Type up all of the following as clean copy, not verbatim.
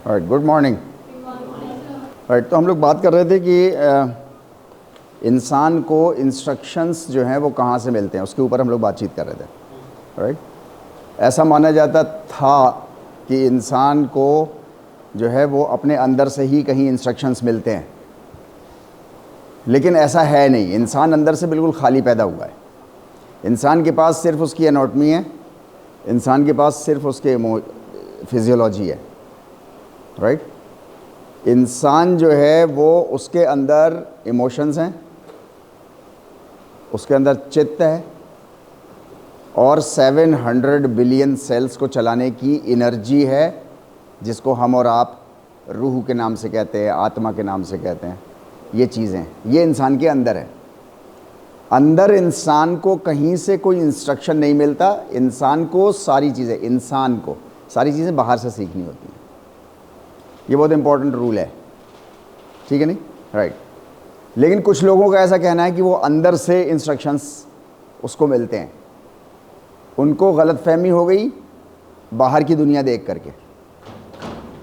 Right, good morning. Right, तो हम लोग बात कर रहे थे कि इंसान को इंस्ट्रक्शंस जो हैं वो कहाँ से मिलते हैं, उसके ऊपर हम लोग बातचीत कर रहे थे। राइट, ऐसा माना जाता था कि इंसान को जो है वो अपने अंदर से ही कहीं इंस्ट्रक्शंस मिलते हैं, लेकिन ऐसा है नहीं। इंसान अंदर से बिल्कुल खाली पैदा हुआ है। इंसान के पास सिर्फ उसकी एनाटॉमी है, इंसान के पास सिर्फ उसके फिजियोलॉजी है। राइट, इंसान जो है वो उसके अंदर इमोशंस हैं, उसके अंदर चित्त है और 700 बिलियन सेल्स को चलाने की एनर्जी है, जिसको हम और आप रूह के नाम से कहते हैं, आत्मा के नाम से कहते हैं। ये चीज़ें, ये इंसान के अंदर है। अंदर इंसान को कहीं से कोई इंस्ट्रक्शन नहीं मिलता। इंसान को सारी चीज़ें बाहर से सीखनी होती हैं। ये बहुत इंपॉर्टेंट रूल है, ठीक है नहीं? राइट, लेकिन कुछ लोगों का ऐसा कहना है कि वो अंदर से इंस्ट्रक्शंस उसको मिलते हैं। उनको गलतफहमी हो गई बाहर की दुनिया देख करके।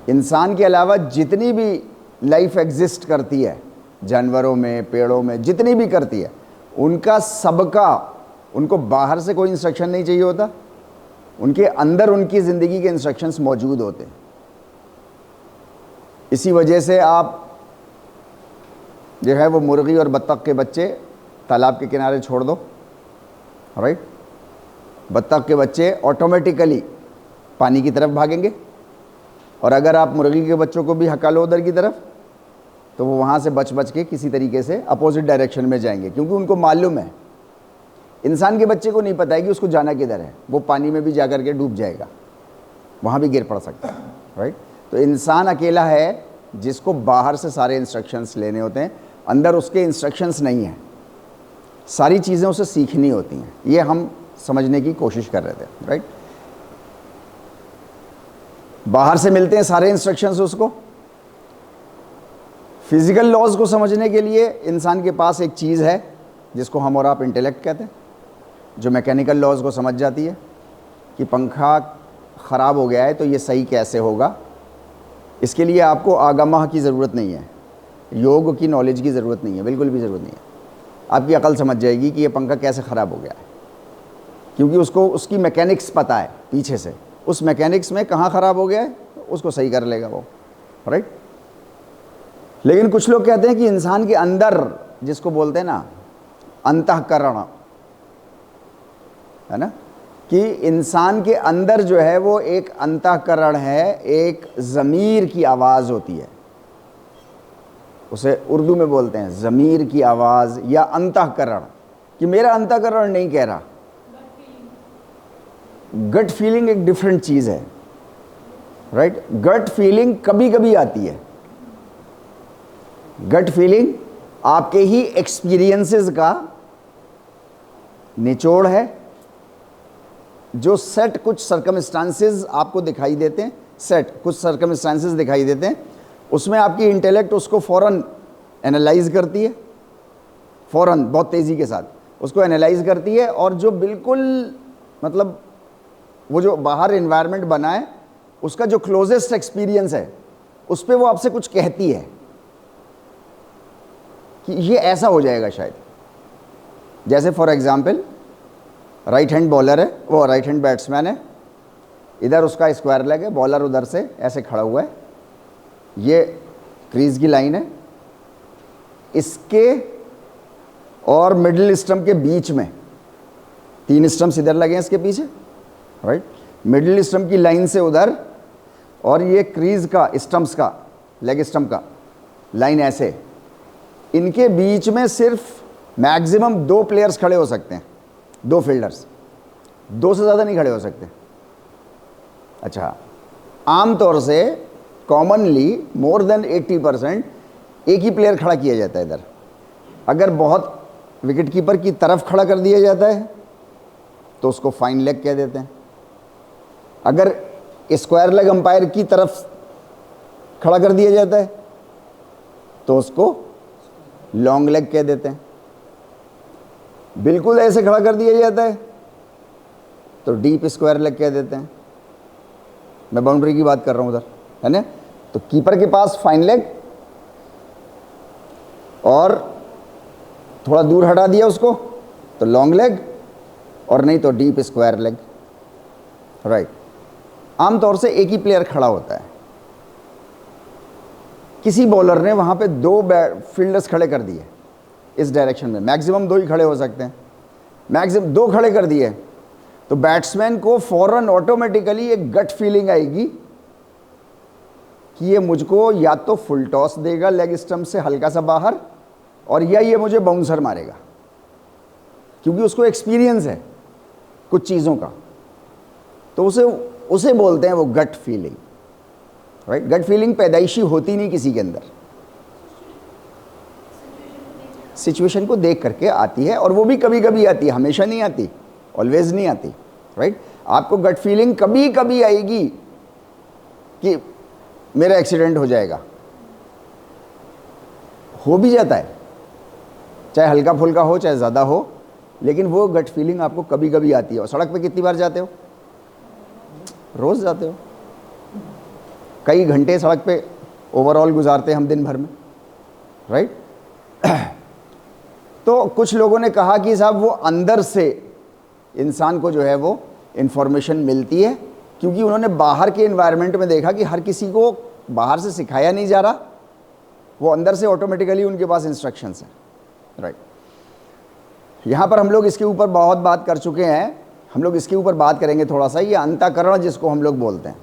इंसान के अलावा जितनी भी लाइफ एग्जिस्ट करती है, जानवरों में, पेड़ों में, जितनी भी करती है, उनका सबका, उनको बाहर से कोई इंस्ट्रक्शन नहीं चाहिए होता। उनके अंदर उनकी ज़िंदगी के इंस्ट्रक्शंस मौजूद होते हैं। इसी वजह से आप जो है वो मुर्गी और बत्तख के बच्चे तालाब के किनारे छोड़ दो। राइट, बत्तख के बच्चे ऑटोमेटिकली पानी की तरफ भागेंगे, और अगर आप मुर्गी के बच्चों को भी हका लो उधर की तरफ, तो वो वहाँ से बच के किसी तरीके से अपोजिट डायरेक्शन में जाएंगे, क्योंकि उनको मालूम है। इंसान के बच्चे को नहीं पता है कि उसको जाना किधर है। वो पानी में भी जा कर के डूब जाएगा, वहाँ भी गिर पड़ सकता है। राइट, तो इंसान अकेला है जिसको बाहर से सारे इंस्ट्रक्शंस लेने होते हैं, अंदर उसके इंस्ट्रक्शंस नहीं हैं। सारी चीज़ें उसे सीखनी होती हैं। ये हम समझने की कोशिश कर रहे थे। राइट, बाहर से मिलते हैं सारे इंस्ट्रक्शंस उसको। फिजिकल लॉज को समझने के लिए इंसान के पास एक चीज़ है जिसको हम और आप इंटेलेक्ट कहते हैं, जो मैकेनिकल लॉज को समझ जाती है कि पंखा ख़राब हो गया है तो ये सही कैसे होगा। इसके लिए आपको आगामाह की ज़रूरत नहीं है, योग की नॉलेज की ज़रूरत नहीं है, बिल्कुल भी ज़रूरत नहीं है। आपकी अकल समझ जाएगी कि ये पंखा कैसे ख़राब हो गया है, क्योंकि उसको उसकी मैकेनिक्स पता है पीछे से। उस मैकेनिक्स में कहाँ ख़राब हो गया है उसको सही कर लेगा वो। राइट, लेकिन कुछ लोग कहते हैं कि इंसान के अंदर, जिसको बोलते हैं ना अंतःकरण, है ना, कि इंसान के अंदर जो है वो एक अंतःकरण है, एक ज़मीर की आवाज़ होती है। उसे उर्दू में बोलते हैं ज़मीर की आवाज़ या अंतःकरण, कि मेरा अंतःकरण नहीं कह रहा। गट फीलिंग एक डिफरेंट चीज़ है। राइट, गट फीलिंग कभी कभी आती है। गट फीलिंग आपके ही एक्सपीरियंसेस का निचोड़ है, जो सेट कुछ सर्कमस्टांसेस आपको दिखाई देते हैं, कुछ सर्कमस्टांसेस दिखाई देते हैं, उसमें आपकी इंटेलेक्ट उसको फ़ौरन एनालाइज करती है, फ़ौरन बहुत तेज़ी के साथ उसको एनालाइज करती है, और जो बिल्कुल मतलब वो जो बाहर इन्वायरमेंट बना है उसका जो क्लोजेस्ट एक्सपीरियंस है उस पर वो आपसे कुछ कहती है कि ये ऐसा हो जाएगा शायद। जैसे for example right hand bowler है, वो राइट हैंड बैट्समैन है, इधर उसका स्क्वायर लेग है, बॉलर उधर से ऐसे खड़ा हुआ है, ये क्रीज की लाइन है, इसके और मिडिल स्टंप के बीच में 3 स्टंप्स इधर लगे हैं इसके पीछे। राइट, मिडिल स्टंप की लाइन से उधर, और ये क्रीज का स्टंप्स का, लेग स्टंप का लाइन ऐसे, इनके बीच में सिर्फ मैक्सिमम 2 प्लेयर्स खड़े हो सकते हैं, 2 फील्डर्स, 2 से ज़्यादा नहीं खड़े हो सकते। अच्छा, आमतौर से कॉमनली मोर देन 80% एक ही प्लेयर खड़ा किया जाता है इधर। अगर बहुत विकेट कीपर की तरफ खड़ा कर दिया जाता है तो उसको फाइन लेग कह देते हैं। अगर स्क्वायर लेग अंपायर की तरफ खड़ा कर दिया जाता है तो उसको लॉन्ग लेग कह देते हैं। बिल्कुल ऐसे खड़ा कर दिया जाता है तो डीप स्क्वायर लेग कह देते हैं। मैं बाउंड्री की बात कर रहा हूँ उधर, है ना। तो कीपर के पास फाइन लेग और थोड़ा दूर हटा दिया उसको तो लॉन्ग लेग, और नहीं तो डीप स्क्वायर लेग, राइट। आमतौर से एक ही प्लेयर खड़ा होता है। किसी बॉलर ने वहां पे 2 फील्डर्स खड़े कर दिए इस डायरेक्शन में, मैक्सिमम 2 ही खड़े हो सकते हैं, मैक्सिमम 2 खड़े कर दिए, तो बैट्समैन को फौरन ऑटोमेटिकली एक गट फीलिंग आएगी कि ये मुझको या तो फुल टॉस देगा लेग स्टंप से हल्का सा बाहर, और या ये मुझे बाउंसर मारेगा, क्योंकि उसको एक्सपीरियंस है कुछ चीज़ों का। तो उसे बोलते हैं वो gut feeling, right. Gut feeling पैदाइशी होती नहीं किसी के अंदर, सिचुएशन को देख करके आती है, और वो भी कभी कभी आती है, हमेशा नहीं आती, ऑलवेज नहीं आती, राइट। आपको गट फीलिंग कभी कभी आएगी कि मेरा एक्सीडेंट हो जाएगा, हो भी जाता है, चाहे हल्का फुल्का हो चाहे ज़्यादा हो, लेकिन वो गट फीलिंग आपको कभी कभी आती है। और सड़क पे कितनी बार जाते हो? रोज़ जाते हो, कई घंटे सड़क पे ओवरऑल गुजारते हैं हम दिन भर में, राइट। तो कुछ लोगों ने कहा कि साहब वो अंदर से इंसान को जो है वो इन्फॉर्मेशन मिलती है, क्योंकि उन्होंने बाहर के एनवायरनमेंट में देखा कि हर किसी को बाहर से सिखाया नहीं जा रहा, वो अंदर से ऑटोमेटिकली उनके पास इंस्ट्रक्शंस हैं, राइट। यहाँ पर हम लोग इसके ऊपर बहुत बात कर चुके हैं, हम लोग इसके ऊपर बात करेंगे थोड़ा सा। ये अंतःकरण जिसको हम लोग बोलते हैं,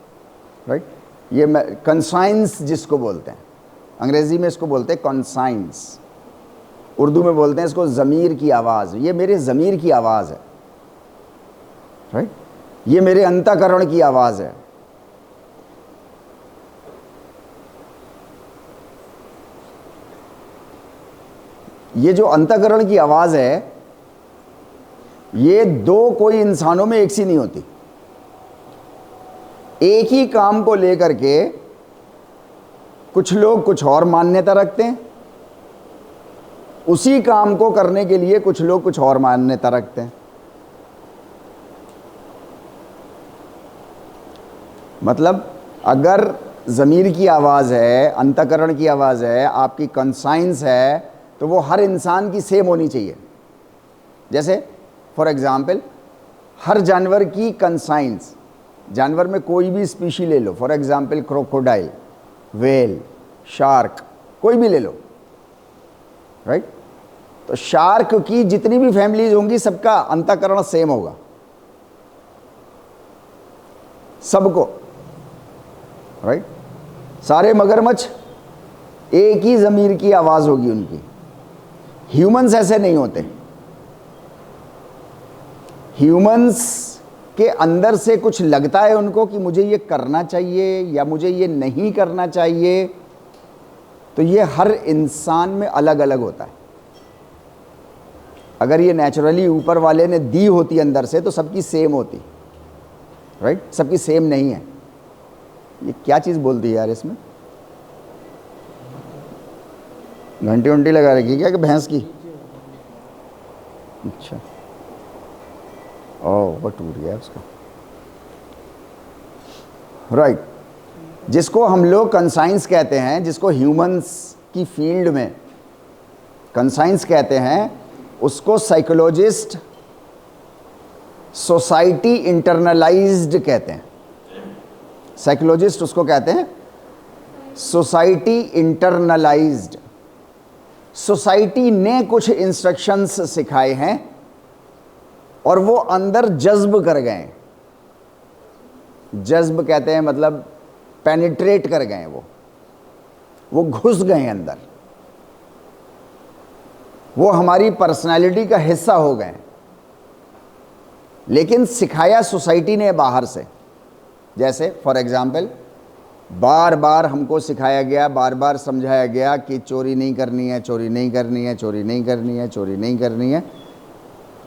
राइट, ये कंसाइंस जिसको बोलते हैं, अंग्रेज़ी में इसको बोलते हैं कंसाइंस, उर्दू में बोलते हैं इसको ज़मीर की आवाज़। ये मेरे ज़मीर की आवाज़ है, राइट, ये मेरे अंतःकरण की आवाज़ है। ये जो अंतःकरण की आवाज़ है, ये 2 कोई इंसानों में एक सी नहीं होती। एक ही काम को लेकर के कुछ लोग कुछ और मान्यता रखते हैं, उसी काम को करने के लिए कुछ लोग कुछ और मान्यता रखते हैं। मतलब अगर ज़मीर की आवाज़ है, अंतःकरण की आवाज़ है, आपकी कंसाइंस है, तो वो हर इंसान की सेम होनी चाहिए। जैसे फॉर एग्ज़ाम्पल हर जानवर की कंसाइंस, जानवर में कोई भी स्पीशी ले लो, for example crocodile, whale, shark, कोई भी ले लो, राइट। तो शार्क की जितनी भी फैमिलीज होंगी सबका अंतःकरण सेम होगा, सबको, राइट। सारे मगरमच्छ एक ही ज़मीर की आवाज़ होगी उनकी। ह्यूमंस ऐसे नहीं होते। ह्यूमंस के अंदर से कुछ लगता है उनको कि मुझे ये करना चाहिए या मुझे ये नहीं करना चाहिए, तो ये हर इंसान में अलग अलग होता है। अगर ये नेचुरली ऊपर वाले ने दी होती अंदर से तो सबकी सेम होती, राइट, सबकी सेम नहीं है। ये क्या चीज़ बोल दी यार इसमें? घंटी उंटी लगा रखी क्या कि भैंस की? अच्छा, ओह वो टूट गया उसका, राइट। जिसको हम लोग कंसाइंस कहते हैं, जिसको ह्यूमंस की फील्ड में कंसाइंस कहते हैं, उसको साइकोलॉजिस्ट सोसाइटी इंटरनलाइज्ड कहते हैं। साइकोलॉजिस्ट उसको कहते हैं सोसाइटी इंटरनलाइज्ड। सोसाइटी ने कुछ इंस्ट्रक्शंस सिखाए हैं और वो अंदर जज्ब कर गए। जज्ब कहते हैं मतलब पेनिट्रेट कर गए, वो घुस गए अंदर, वो हमारी पर्सनालिटी का हिस्सा हो गए। लेकिन सिखाया सोसाइटी ने बाहर से। जैसे फॉर एग्जाम्पल बार बार हमको सिखाया गया, बार बार समझाया गया कि चोरी नहीं करनी है, चोरी नहीं करनी है, चोरी नहीं करनी है, चोरी नहीं करनी है।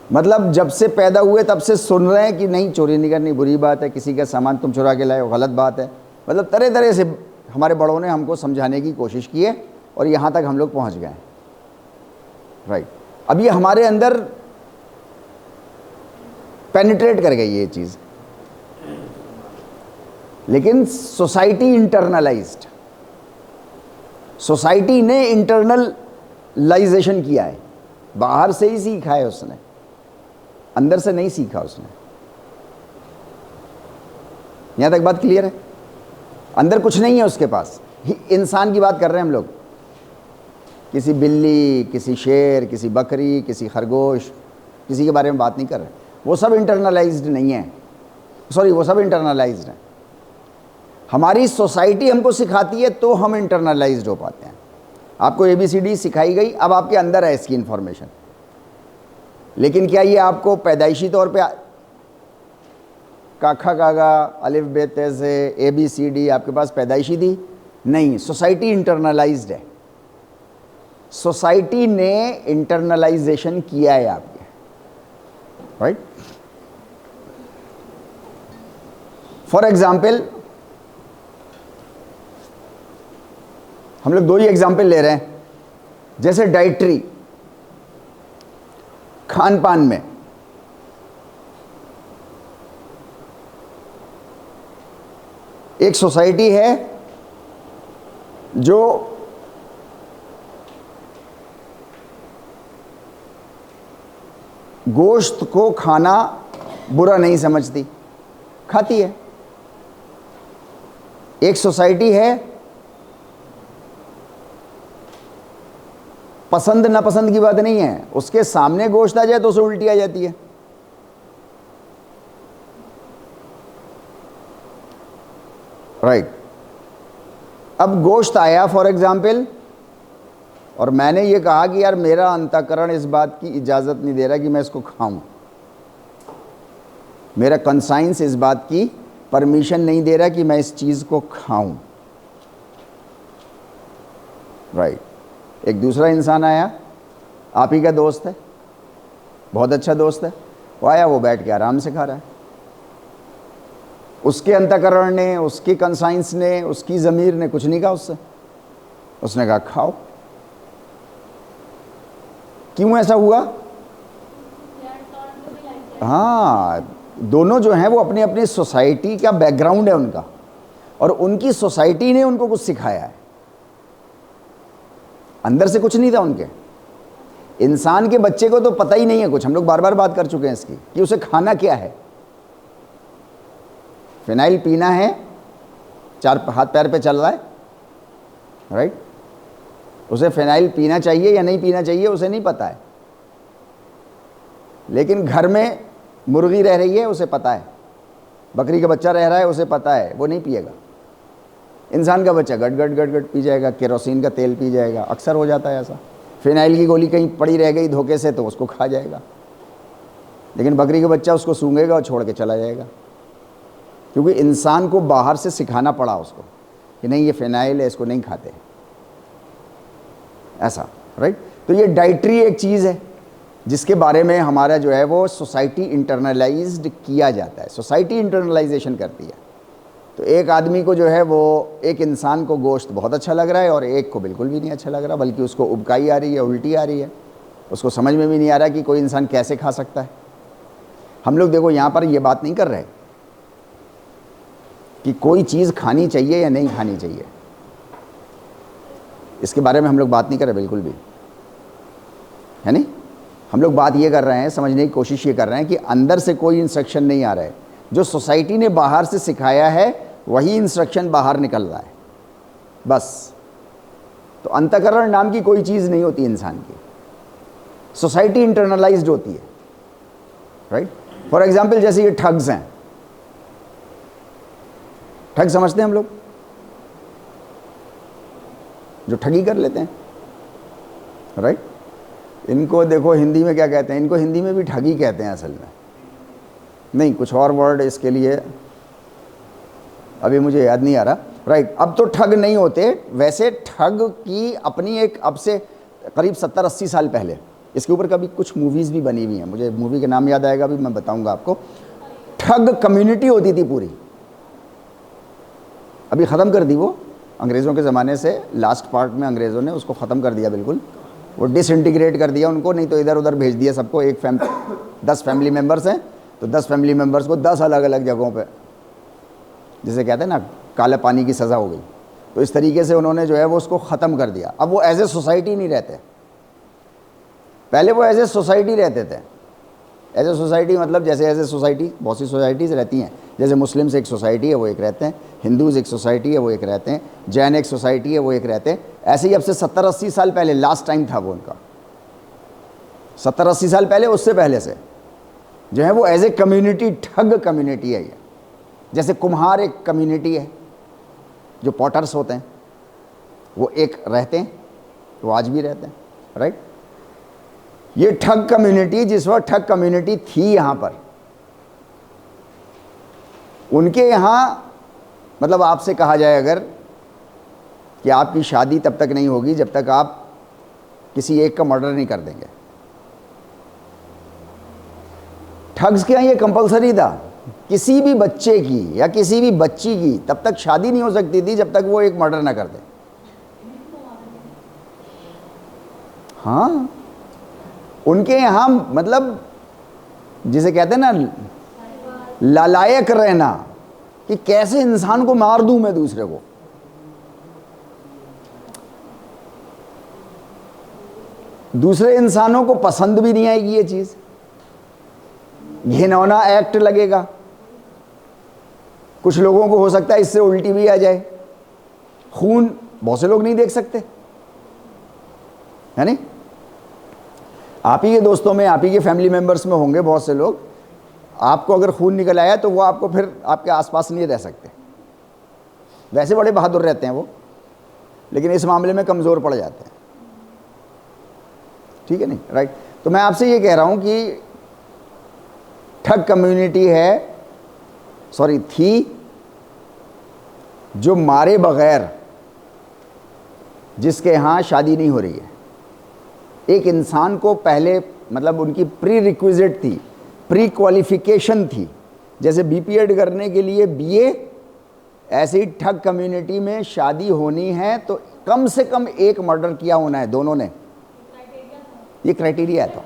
मतलब जब से पैदा हुए तब से सुन रहे हैं कि नहीं चोरी नहीं करनी, बुरी बात है, किसी का सामान तुम चुरा के लाए हो, गलत बात है। मतलब तरह तरह से हमारे बड़ों ने हमको समझाने की कोशिश की है और यहाँ तक हम लोग पहुँच गए, राइट। अब ये हमारे अंदर पेनिट्रेट कर गई ये चीज़, लेकिन सोसाइटी इंटरनलाइज्ड, सोसाइटी ने इंटरनलाइजेशन किया है, बाहर से ही सीखा है उसने, अंदर से नहीं सीखा उसने। यहां तक बात क्लियर है? अंदर कुछ नहीं है उसके पास। इंसान की बात कर रहे हैं हम लोग, किसी बिल्ली, किसी शेर, किसी बकरी, किसी खरगोश, किसी के बारे में बात नहीं कर रहे। वो सब इंटरनलाइज्ड नहीं है, सॉरी, वो सब इंटरनलाइज्ड है। हमारी सोसाइटी हमको सिखाती है तो हम इंटरनलाइज्ड हो पाते हैं। आपको ABCD सिखाई गई, अब आपके अंदर है इसकी इंफॉर्मेशन, लेकिन क्या ये आपको पैदाइशी तौर पे काखा कागा अलिफ बे ते से ABCD आपके पास पैदाइशी थी? नहीं, सोसाइटी इंटरनलाइज्ड है। सोसाइटी ने इंटरनलाइजेशन किया है आपके, राइट? फॉर एग्जाम्पल, हम लोग 2 ही एग्जाम्पल ले रहे हैं। जैसे डाइटरी, खान पान में एक सोसाइटी है जो गोश्त को खाना बुरा नहीं समझती, खाती है। एक सोसाइटी है पसंद नापसंद की बात नहीं है, उसके सामने गोश्त आ जाए तो उसे उल्टी आ जाती है। राइट। अब गोश्त आया फॉर एग्जाम्पल, और मैंने ये कहा कि यार मेरा अंतःकरण इस बात की इजाज़त नहीं दे रहा कि मैं इसको खाऊं, मेरा कंसाइंस इस बात की परमिशन नहीं दे रहा कि मैं इस चीज़ को खाऊं। राइट। एक दूसरा इंसान आया, आप ही का दोस्त है, बहुत अच्छा दोस्त है, वो आया, वो बैठ के आराम से खा रहा है। उसके अंतःकरण ने, उसकी कंसाइंस ने, उसकी ज़मीर ने कुछ नहीं कहा उससे, उसने कहा खाओ। क्यों ऐसा हुआ? हाँ, दोनों जो हैं वो अपनी अपनी सोसाइटी का बैकग्राउंड है उनका, और उनकी सोसाइटी ने उनको कुछ सिखाया है, अंदर से कुछ नहीं था उनके। इंसान के बच्चे को तो पता ही नहीं है कुछ, हम लोग बार बार बात कर चुके हैं इसकी, कि उसे खाना क्या है। फिनाइल पीना है, 4 हाथ पैर पे चल रहा है, राइट, उसे फिनाइल पीना चाहिए या नहीं पीना चाहिए उसे नहीं पता है। लेकिन घर में मुर्गी रह रही है, उसे पता है, बकरी का बच्चा रह रहा है, उसे पता है, वो नहीं पिएगा। इंसान का बच्चा गट गट गट गट पी जाएगा, केरोसिन का तेल पी जाएगा, अक्सर हो जाता है ऐसा। फिनाइल की गोली कहीं पड़ी रह गई धोखे से तो उसको खा जाएगा, लेकिन बकरी का बच्चा उसको सूंघेगा और छोड़ के चला जाएगा, क्योंकि इंसान को बाहर से सिखाना पड़ा उसको कि नहीं ये फिनाइल है, इसको नहीं खाते, ऐसा। राइट। तो ये डाइटरी एक चीज़ है जिसके बारे में हमारा जो है वो सोसाइटी इंटरनलाइज्ड किया जाता है, सोसाइटी इंटरनलाइजेशन करती है। तो एक आदमी को जो है वो, एक इंसान को गोश्त बहुत अच्छा लग रहा है और एक को बिल्कुल भी नहीं अच्छा लग रहा, बल्कि उसको उबकाई आ रही है, उल्टी आ रही है, उसको समझ में भी नहीं आ रहा कि कोई इंसान कैसे खा सकता है। हम लोग देखो यहाँ पर ये बात नहीं कर रहे कि कोई चीज़ खानी चाहिए या नहीं खानी चाहिए, इसके बारे में हम लोग बात नहीं कर रहे बिल्कुल भी, है नहीं। हम लोग बात ये कर रहे हैं, समझने की कोशिश ये कर रहे हैं कि अंदर से कोई इंस्ट्रक्शन नहीं आ रहा है, जो सोसाइटी ने बाहर से सिखाया है वही इंस्ट्रक्शन बाहर निकल रहा है, बस। तो अंतःकरण नाम की कोई चीज़ नहीं होती इंसान की, सोसाइटी इंटरनलाइज्ड होती है। राइट। फॉर एग्जाम्पल, जैसे ये ठग्स हैं, ठग समझते हैं हम लोग, जो ठगी कर लेते हैं, राइट। इनको देखो हिंदी में क्या कहते हैं, इनको हिंदी में भी ठगी कहते हैं असल में, नहीं कुछ और वर्ड इसके लिए अभी मुझे याद नहीं आ रहा। राइट। अब तो ठग नहीं होते, वैसे ठग की अपनी एक, अब से करीब 70-80 साल पहले इसके ऊपर कभी कुछ मूवीज़ भी बनी हुई हैं, मुझे मूवी का नाम याद आएगा, अभी मैं बताऊंगा आपको। ठग कम्युनिटी होती थी पूरी, अभी ख़त्म कर दी वो, अंग्रेज़ों के ज़माने से लास्ट पार्ट में अंग्रेज़ों ने उसको ख़त्म कर दिया, बिल्कुल वो डिसइंटीग्रेट कर दिया उनको, नहीं तो इधर उधर भेज दिया सबको। 10 फैमिली मेम्बर्स हैं तो 10 फैमिली मेम्बर्स को 10 अलग अलग जगहों पे, जिसे कहते हैं ना काले पानी की सज़ा हो गई, तो इस तरीके से उन्होंने जो है वो उसको ख़त्म कर दिया। अब वो एज ए सोसाइटी नहीं रहते, पहले वो एज ए सोसाइटी रहते थे। एज ए सोसाइटी मतलब जैसे एज ए सोसाइटी बहुत सी सोसाइटीज़ रहती हैं, जैसे मुस्लिम्स एक सोसाइटी है वो एक रहते हैं, हिंदूज़ एक सोसाइटी है वो एक रहते हैं, जैन एक सोसाइटी है वो एक रहते हैं। ऐसे ही अब से 70-80 साल पहले लास्ट टाइम था वो उनका, 70-80 साल पहले, उससे पहले से जो है वो एज ए कम्युनिटी, ठग कम्युनिटी है ये। जैसे कुम्हार एक कम्युनिटी है, जो पॉटर्स होते हैं वो एक रहते हैं, वो आज भी रहते हैं, राइट। ये ठग कम्युनिटी, जिस वक्त ठग कम्युनिटी थी यहाँ पर, उनके यहाँ मतलब आपसे कहा जाए अगर कि आपकी शादी तब तक नहीं होगी जब तक आप किसी एक का मर्डर नहीं कर देंगे। ठग्स के यहाँ ये कंपलसरी था, किसी भी बच्चे की या किसी भी बच्ची की तब तक शादी नहीं हो सकती थी जब तक वो एक मर्डर ना कर दे। हाँ, उनके यहाँ मतलब जिसे कहते हैं ना लालायक रहना, कि कैसे इंसान को मार दूं मैं दूसरे को। दूसरे इंसानों को पसंद भी नहीं आएगी ये चीज, घिनौना एक्ट लगेगा। कुछ लोगों को हो सकता है इससे उल्टी भी आ जाए। खून बहुत से लोग नहीं देख सकते, है नहीं? आप ही के दोस्तों में, आप ही के फैमिली मेंबर्स में होंगे बहुत से लोग, आपको अगर खून निकल आया तो वो आपको फिर आपके आसपास नहीं रह सकते। वैसे बड़े बहादुर रहते हैं वो, लेकिन इस मामले में कमज़ोर पड़ जाते हैं। ठीक है नहीं, राइट। तो मैं आपसे ये कह रहा हूं कि ठग कम्युनिटी है, सॉरी थी, जो मारे बगैर, जिसके यहाँ शादी नहीं हो रही है। एक इंसान को पहले मतलब उनकी प्री रिक्विजिट थी, प्री क्वालिफिकेशन थी। जैसे बीपीएड करने के लिए बीए, ऐसे ही ठग कम्युनिटी में शादी होनी है तो कम से कम एक मर्डर किया होना है दोनों ने। ये क्राइटेरिया है। तो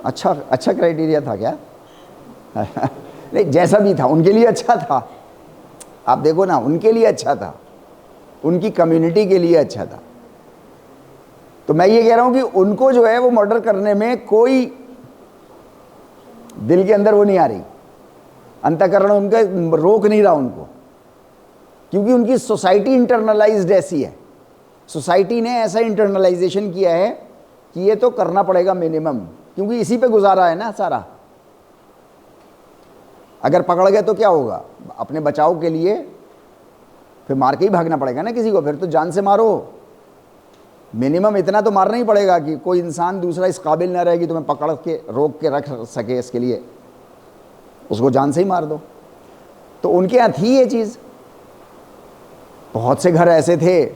अच्छा क्राइटेरिया था क्या? नहीं, जैसा भी था उनके लिए अच्छा था। आप देखो ना, उनके लिए अच्छा था, उनकी कम्युनिटी के लिए अच्छा था। तो मैं ये कह रहा हूं कि उनको जो है वो मर्डर करने में कोई दिल के अंदर वो नहीं आ रही, अंतःकरण उनका रोक नहीं रहा उनको, क्योंकि उनकी सोसाइटी इंटरनलाइज्ड ऐसी है। सोसाइटी ने ऐसा इंटरनलाइजेशन किया है कि ये तो करना पड़ेगा मिनिमम, क्योंकि इसी पे गुजारा है ना सारा। अगर पकड़ गए तो क्या होगा? अपने बचाव के लिए फिर मार के ही भागना पड़ेगा ना किसी को, फिर तो जान से मारो। मिनिमम इतना तो मारना ही पड़ेगा कि कोई इंसान दूसरा इस काबिल ना रहेगी तुम्हें पकड़ के रोक के रख सके, इसके लिए उसको जान से ही मार दो। तो उनके यहाँ थी ये चीज़। बहुत से घर ऐसे थे,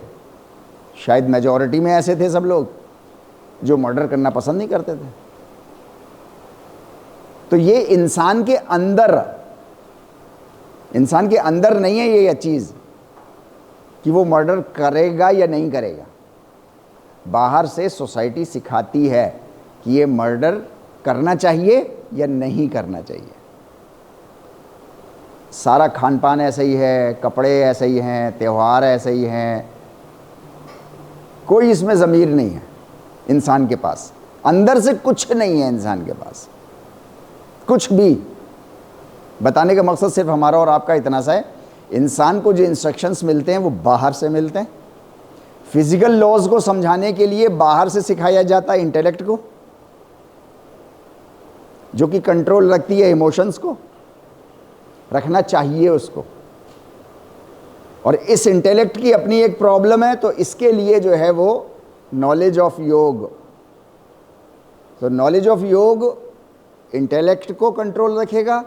शायद मेजॉरिटी में ऐसे थे सब लोग, जो मर्डर करना पसंद नहीं करते थे। तो ये इंसान के अंदर नहीं है ये चीज़ कि वो मर्डर करेगा या नहीं करेगा। बाहर से सोसाइटी सिखाती है कि ये मर्डर करना चाहिए या नहीं करना चाहिए। सारा खान पान ऐसा ही है, कपड़े ऐसे ही हैं, त्यौहार ऐसे ही हैं, कोई इसमें ज़मीर नहीं है इंसान के पास। अंदर से कुछ नहीं है इंसान के पास, कुछ भी। बताने का मकसद सिर्फ हमारा और आपका इतना सा है, इंसान को जो इंस्ट्रक्शंस मिलते हैं वो बाहर से मिलते हैं। फिजिकल लॉज को समझाने के लिए बाहर से सिखाया जाता है इंटेलेक्ट को, जो कि कंट्रोल रखती है इमोशंस को, रखना चाहिए उसको। और इस इंटेलेक्ट की अपनी एक प्रॉब्लम है, तो इसके लिए जो है वो नॉलेज ऑफ योग। तो नॉलेज ऑफ योग इंटेलेक्ट को कंट्रोल रखेगा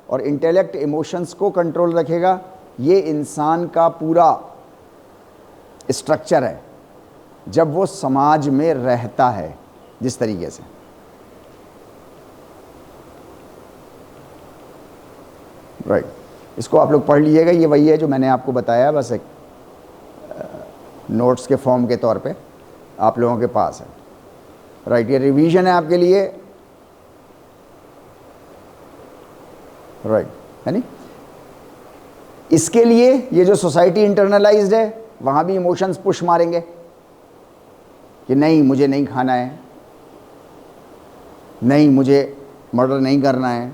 और इंटेलेक्ट इमोशंस को कंट्रोल रखेगा। ये इंसान का पूरा स्ट्रक्चर है जब वो समाज में रहता है जिस तरीके से। राइट, इसको आप लोग पढ़ लीजिएगा। ये वही है जो मैंने आपको बताया, बस एक नोट्स के फॉर्म के तौर पे आप लोगों के पास है। राइट, ये रिवीजन है आपके लिए। राइट, है नहीं? इसके लिए ये जो सोसाइटी इंटरनलाइज्ड है, वहाँ भी इमोशंस पुश मारेंगे कि नहीं मुझे नहीं खाना है, नहीं मुझे मर्डर नहीं करना है,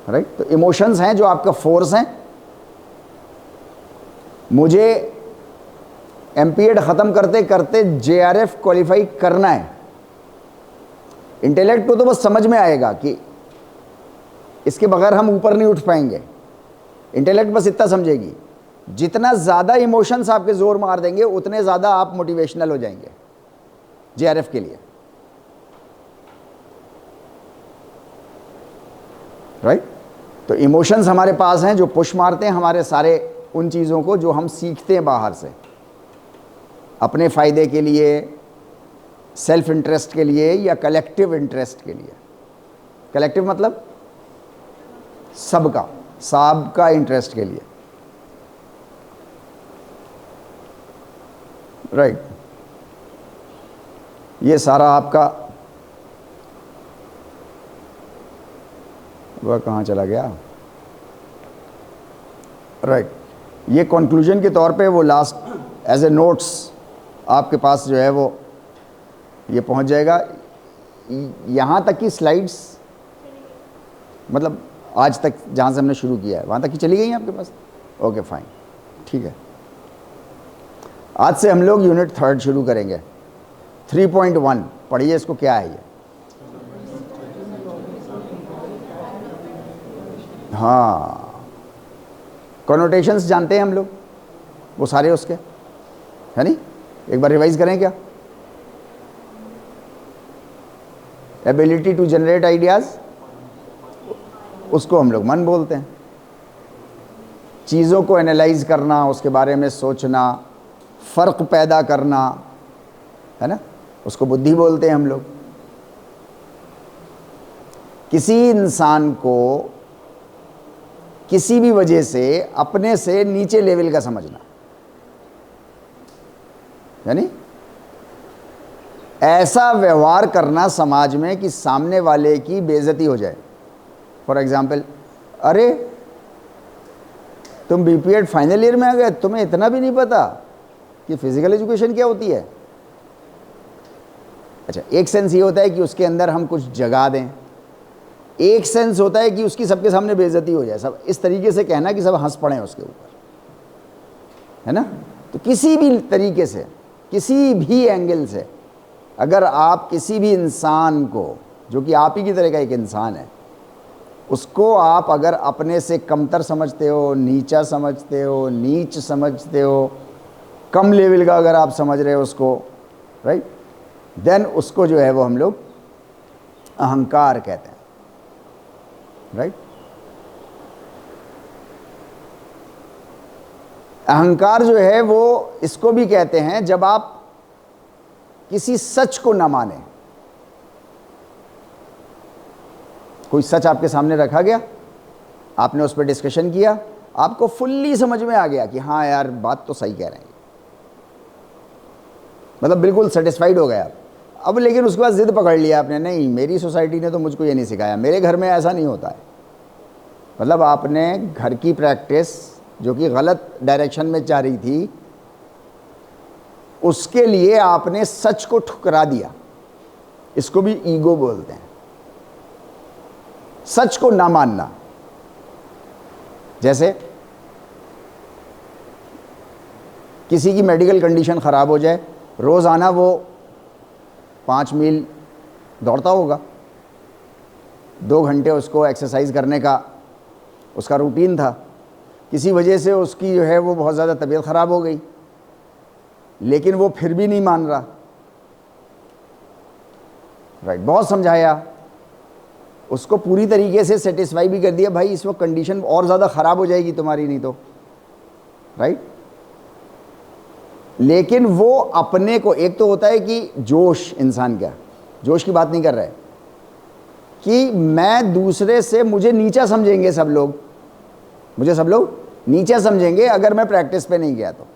राइट। तो इमोशंस हैं जो आपका फोर्स हैं। मुझे एमपीएड ख़त्म करते करते जेआरएफ क्वालिफाई करना है। इंटेलेक्ट को तो बस समझ में आएगा कि इसके बगैर हम ऊपर नहीं उठ पाएंगे। इंटेलेक्ट बस इतना समझेगी। जितना ज़्यादा इमोशंस आपके जोर मार देंगे उतने ज़्यादा आप मोटिवेशनल हो जाएंगे जेआरएफ के लिए, राइट। तो इमोशंस हमारे पास हैं जो पुश मारते हैं हमारे सारे उन चीज़ों को जो हम सीखते हैं बाहर से, अपने फ़ायदे के लिए, सेल्फ इंटरेस्ट के लिए या कलेक्टिव इंटरेस्ट के लिए। कलेक्टिव मतलब सबका इंटरेस्ट के लिए, राइट। ये सारा आपका वह कहाँ चला गया, राइट। ये कंक्लूजन के तौर पे वो लास्ट एज ए नोट्स आपके पास जो है वो ये पहुंच जाएगा। यहाँ तक की स्लाइड्स मतलब आज तक जहाँ से हमने शुरू किया है वहाँ तक की चली गई हैं आपके पास? ओके फाइन, ठीक है। आज से हम लोग यूनिट 3 शुरू करेंगे। 3.1 पढ़िए इसको, क्या है ये? हाँ, कॉनोटेशंस जानते हैं हम लोग, वो सारे उसके है नहीं। एक बार रिवाइज करें क्या? एबिलिटी टू जनरेट आइडियाज, उसको हम लोग मन बोलते हैं। चीज़ों को एनालाइज करना, उसके बारे में सोचना, फ़र्क पैदा करना, है ना, उसको बुद्धि बोलते हैं हम लोग। किसी इंसान को किसी भी वजह से अपने से नीचे लेवल का समझना, यानी ऐसा व्यवहार करना समाज में कि सामने वाले की बेइज्जती हो जाए। फॉर एग्जाम्पल, अरे तुम बीपीएड फाइनल ईयर में आ गए, तुम्हें इतना भी नहीं पता कि फिजिकल एजुकेशन क्या होती है। अच्छा, एक सेंस ये होता है कि उसके अंदर हम कुछ जगा दें, एक सेंस होता है कि उसकी सबके सामने बेइज्जती हो जाए, सब इस तरीके से कहना कि सब हंस पड़े उसके ऊपर, है ना। तो किसी भी तरीके से, किसी भी एंगल से अगर आप किसी भी इंसान को, जो कि आप ही की तरह का एक इंसान है, उसको आप अगर अपने से कमतर समझते हो, नीचा समझते हो, नीच समझते हो, कम लेवल का अगर आप समझ रहे हो उसको, राइट, देन उसको जो है वो हम लोग अहंकार कहते हैं, राइट। अहंकार जो है वो इसको भी कहते हैं जब आप किसी सच को ना माने। कोई सच आपके सामने रखा गया, आपने उस पर डिस्कशन किया, आपको फुल्ली समझ में आ गया कि हाँ यार बात तो सही कह रहे हैं, मतलब बिल्कुल सेटिस्फाइड हो गया। अब लेकिन उसके बाद जिद पकड़ लिया आपने, नहीं मेरी सोसाइटी ने तो मुझको ये नहीं सिखाया, मेरे घर में ऐसा नहीं होता है। मतलब आपने घर की प्रैक्टिस जो कि गलत डायरेक्शन में जा रही थी, उसके लिए आपने सच को ठुकरा दिया। इसको भी ईगो बोलते हैं, सच को ना मानना। जैसे किसी की मेडिकल कंडीशन ख़राब हो जाए, रोज़ाना वो 5 मील दौड़ता होगा, 2 घंटे उसको एक्सरसाइज करने का उसका रूटीन था, किसी वजह से उसकी जो है वो बहुत ज़्यादा तबीयत ख़राब हो गई, लेकिन वो फिर भी नहीं मान रहा, राइट। बहुत समझाया, उसको पूरी तरीके से सेटिस्फाई भी कर दिया, भाई इस वक्त कंडीशन और ज़्यादा ख़राब हो जाएगी तुम्हारी नहीं तो, राइट। लेकिन वो अपने को, एक तो होता है कि जोश, इंसान का जोश की बात नहीं कर रहा है कि मैं दूसरे से, मुझे नीचा समझेंगे सब लोग, मुझे सब लोग नीचा समझेंगे अगर मैं प्रैक्टिस पे नहीं गया तो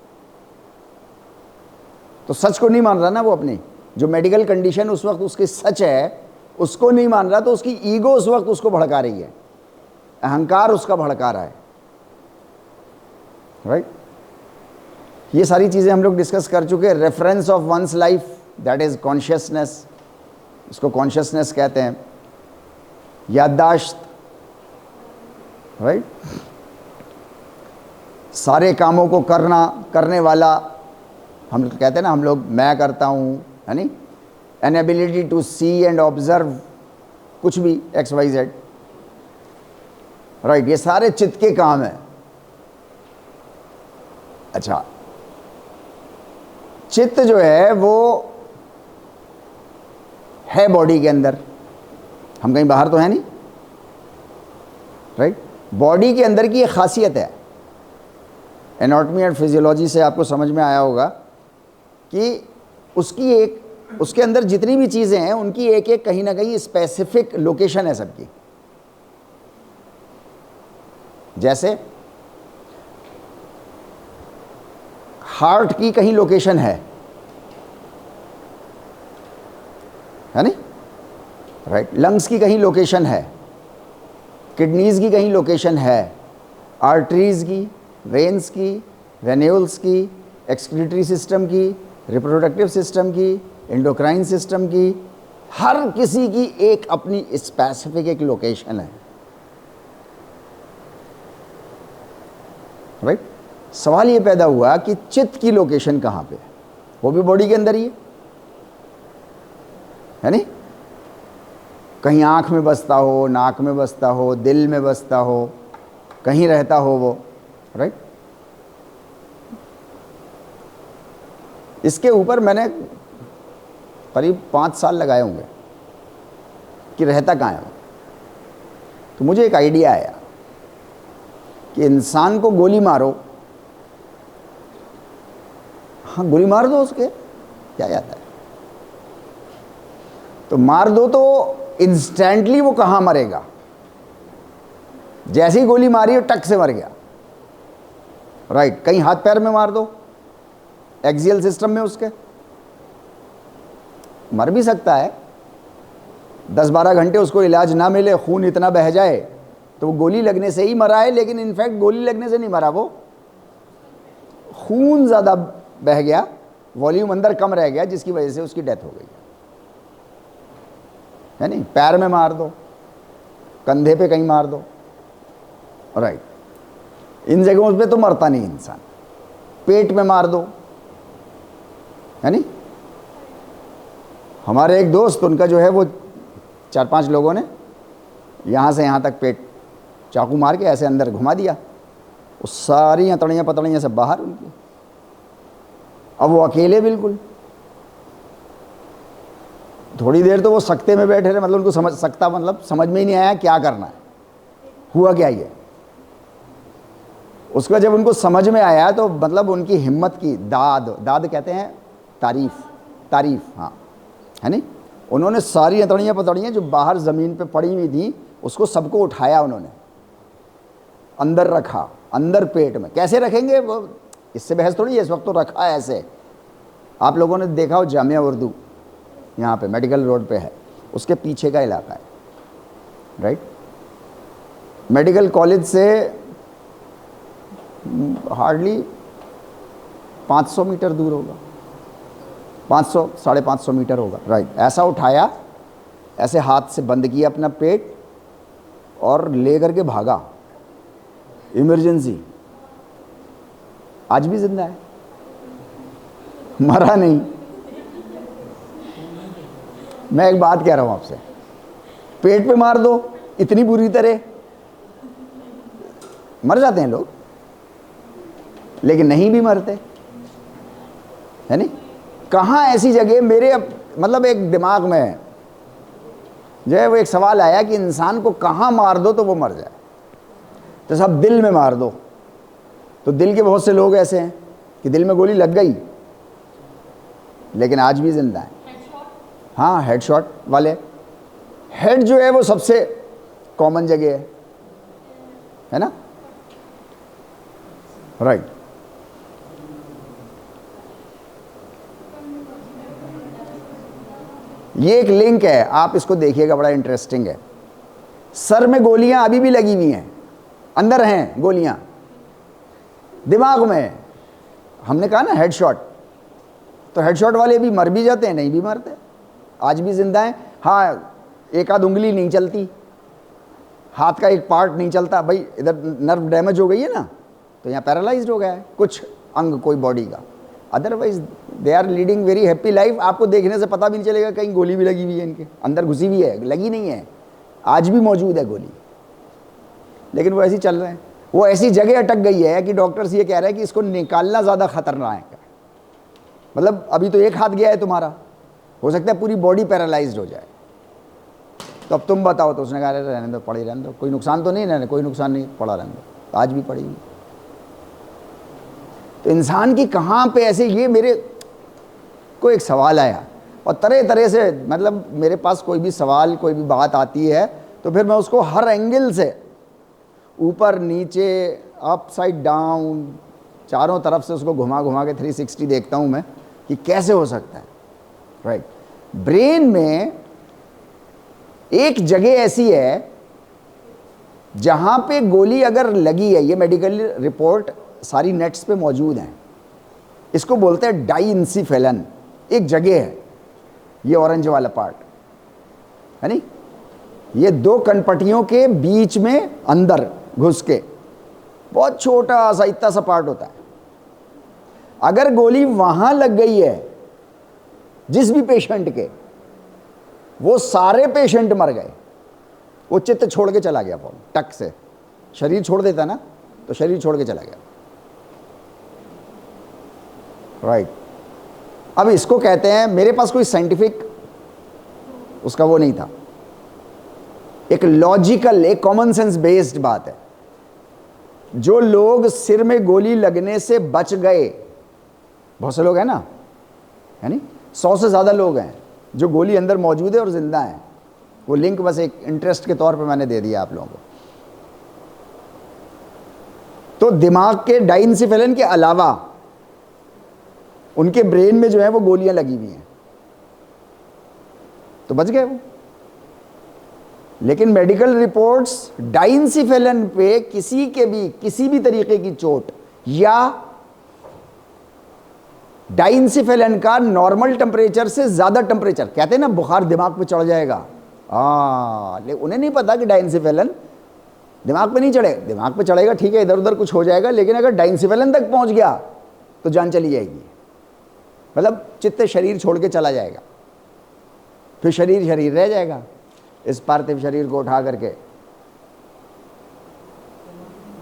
सच को नहीं मान रहा ना वो। अपनी जो मेडिकल कंडीशन उस वक्त उसकी सच है उसको नहीं मान रहा, तो उसकी ईगो उस वक्त उसको भड़का रही है, अहंकार उसका भड़का रहा है। राइट। ये सारी चीज़ें हम लोग डिस्कस कर चुके हैं। Reference of one's life, that is consciousness, इसको कॉन्शियसनेस कहते हैं। याददाश्त, राइट। सारे कामों को करने वाला, हम लोग कहते हैं ना, हम लोग मैं करता हूँ, है नी। An ability to see and observe, कुछ भी XYZ, राइट। ये सारे चित्त के काम हैं। अच्छा, चित्त जो है वो है बॉडी के अंदर, हम कहीं बाहर तो है नहीं, राइट। बॉडी के अंदर की एक खासियत है, एनाटॉमी एंड फिजियोलॉजी से आपको समझ में आया होगा कि उसके अंदर जितनी भी चीज़ें हैं उनकी एक एक कहीं ना कहीं स्पेसिफिक लोकेशन है सबकी। जैसे हार्ट की कहीं लोकेशन है नहीं, राइट। लंग्स की कहीं लोकेशन है, किडनीज की कहीं लोकेशन है, आर्टरीज की, वेन्स की, वेन्यूल्स की, एक्सक्रीटरी सिस्टम की, रिप्रोडक्टिव सिस्टम की, एंडोक्राइन सिस्टम की, हर किसी की एक अपनी स्पेसिफिक एक लोकेशन है, राइट। सवाल ये पैदा हुआ कि चित्त की लोकेशन कहाँ पे है? वो भी बॉडी के अंदर ही है नहीं? कहीं आँख में बसता हो, नाक में बसता हो, दिल में बसता हो, कहीं रहता हो वो, राइट। इसके ऊपर मैंने करीब 5 साल लगाए होंगे कि रहता कहाँ है। तो मुझे एक आइडिया आया कि इंसान को गोली मारो, हाँ गोली मार दो, उसके क्या जाता है, तो मार दो तो इंस्टेंटली वो कहाँ मरेगा? जैसे ही गोली मारी टक से मर गया, राइट। कहीं हाथ पैर में मार दो, एक्सियल सिस्टम में उसके मर भी सकता है। 10-12 घंटे उसको इलाज ना मिले, खून इतना बह जाए तो वो गोली लगने से ही मरा है, लेकिन इनफैक्ट गोली लगने से नहीं मरा, वो खून ज़्यादा बह गया, वॉल्यूम अंदर कम रह गया, जिसकी वजह से उसकी डेथ हो गई है नहीं। पैर में मार दो, कंधे पे कहीं मार दो, राइट, इन जगहों पे तो मरता नहीं इंसान। पेट में मार दो, है नहीं। हमारे एक दोस्त, उनका जो है वो 4-5 लोगों ने यहाँ से यहाँ तक पेट चाकू मार के ऐसे अंदर घुमा दिया, वो सारी हथौड़ियाँ पतड़ियाँ सब बाहर उनकी। अब वो अकेले बिल्कुल, थोड़ी देर तो वो सकते में बैठे रहे, मतलब उनको समझ में ही नहीं आया क्या करना है, हुआ क्या ये। उसके बाद जब उनको समझ में आया तो मतलब उनकी हिम्मत की दाद कहते हैं तारीफ, हाँ, है नहीं। उन्होंने सारी हथौड़ियाँ पतौड़ियाँ जो बाहर ज़मीन पे पड़ी हुई थी उसको सबको उठाया, उन्होंने अंदर रखा, अंदर पेट में। कैसे रखेंगे वो, इससे बहस थोड़ी है, इस वक्त तो रखा है ऐसे। आप लोगों ने देखा हो जामिया उर्दू यहाँ पे मेडिकल रोड पे है, उसके पीछे का इलाका है, राइट। मेडिकल कॉलेज से हार्डली 500 मीटर दूर होगा, 500-550 मीटर होगा, राइट। ऐसा उठाया, ऐसे हाथ से बंद किया अपना पेट और ले करके भागा, इमरजेंसी। आज भी जिंदा है, मरा नहीं। मैं एक बात कह रहा हूं आपसे, पेट पे मार दो इतनी बुरी तरह, मर जाते हैं लोग, लेकिन नहीं भी मरते, है नहीं। कहाँ ऐसी जगह, मेरे मतलब एक दिमाग में जो है वो एक सवाल आया कि इंसान को कहाँ मार दो तो वो मर जाए। तो सब दिल में मार दो, तो दिल के बहुत से लोग ऐसे हैं कि दिल में गोली लग गई लेकिन आज भी जिंदा है। हाँ, हेडशॉट वाले, हेड जो है वो सबसे कॉमन जगह है ना, राइट। ये एक लिंक है, आप इसको देखिएगा, बड़ा इंटरेस्टिंग है। सर में गोलियां अभी भी लगी हुई हैं, अंदर हैं गोलियां, दिमाग में। हमने कहा ना हेडशॉट, तो हेडशॉट वाले भी मर भी जाते हैं, नहीं भी मरते, आज भी जिंदा हैं। हाँ, एक आध उंगली नहीं चलती, हाथ का एक पार्ट नहीं चलता, भाई इधर नर्व डैमेज हो गई है ना, तो यहाँ पैरालाइज्ड हो गया है कुछ अंग कोई बॉडी का। Otherwise they are leading very happy life. आपको देखने से पता भी नहीं चलेगा कहीं गोली भी लगी हुई है इनके अंदर, घुसी हुई है, लगी नहीं है, आज भी मौजूद है गोली, लेकिन वो ऐसी चल रहे हैं। वो ऐसी जगह अटक गई है कि डॉक्टर्स ये कह रहे हैं कि इसको निकालना ज़्यादा खतरनाक है। मतलब अभी तो एक हाथ गया है तुम्हारा, हो सकता है पूरी बॉडी पैरालाइज्ड हो जाए, तो अब तुम बताओ। तो उसने कहा रहने दो, पड़ी रहने दो, कोई नुकसान तो नहीं, रहने कोई नुकसान नहीं, पड़ा रहने दो, आज भी पड़ी हुई। तो इंसान की कहाँ पे ऐसे, ये मेरे को एक सवाल आया, और तरह तरह से, मतलब मेरे पास कोई भी सवाल, कोई भी बात आती है तो फिर मैं उसको हर एंगल से, ऊपर नीचे, अप साइड डाउन, चारों तरफ से उसको घुमा घुमा के 360 देखता हूँ मैं कि कैसे हो सकता है। राइट, ब्रेन में एक जगह ऐसी है जहां पे गोली अगर लगी है, ये मेडिकल रिपोर्ट सारी नेट्स पे मौजूद हैं, इसको बोलते हैं डाइंसिफेलन। एक जगह है, ये ऑरेंज वाला पार्ट है नहीं, ये दो कनपटियों के बीच में अंदर घुस के बहुत छोटा सा इतना सा पार्ट होता है। अगर गोली वहां लग गई है जिस भी पेशेंट के, वो सारे पेशेंट मर गए, वो चित्त छोड़ के चला गया, फॉर्म टक से शरीर छोड़ देता ना, तो शरीर छोड़ के चला गया। राइट, अब इसको कहते हैं, मेरे पास कोई साइंटिफिक उसका वो नहीं था, एक लॉजिकल, एक कॉमन सेंस बेस्ड बात है। जो लोग सिर में गोली लगने से बच गए, बहुत से लोग हैं ना, है नहीं, 100 से ज़्यादा लोग हैं जो गोली अंदर मौजूद है और जिंदा हैं। वो लिंक बस एक इंटरेस्ट के तौर पे मैंने दे दिया आप लोगों को। तो दिमाग के डाइंसिफेलन के अलावा उनके ब्रेन में जो है वो गोलियां लगी हुई हैं, तो बच गए वो। लेकिन मेडिकल रिपोर्ट्स डाइंसिफेलन पे किसी भी तरीके की चोट, या डाइंसिफेलन का नॉर्मल टेम्परेचर से ज्यादा टेम्परेचर, कहते हैं ना बुखार दिमाग पे चढ़ जाएगा, लेकिन उन्हें नहीं पता कि डाइंसिफेलन दिमाग पे नहीं चढ़े, दिमाग पे चढ़ेगा ठीक है, इधर उधर कुछ हो जाएगा, लेकिन अगर डाइंसिफेलन तक पहुंच गया तो जान चली जाएगी। मतलब चित्त शरीर छोड़ के चला जाएगा, फिर शरीर रह जाएगा। इस पार्थिव शरीर को उठा करके,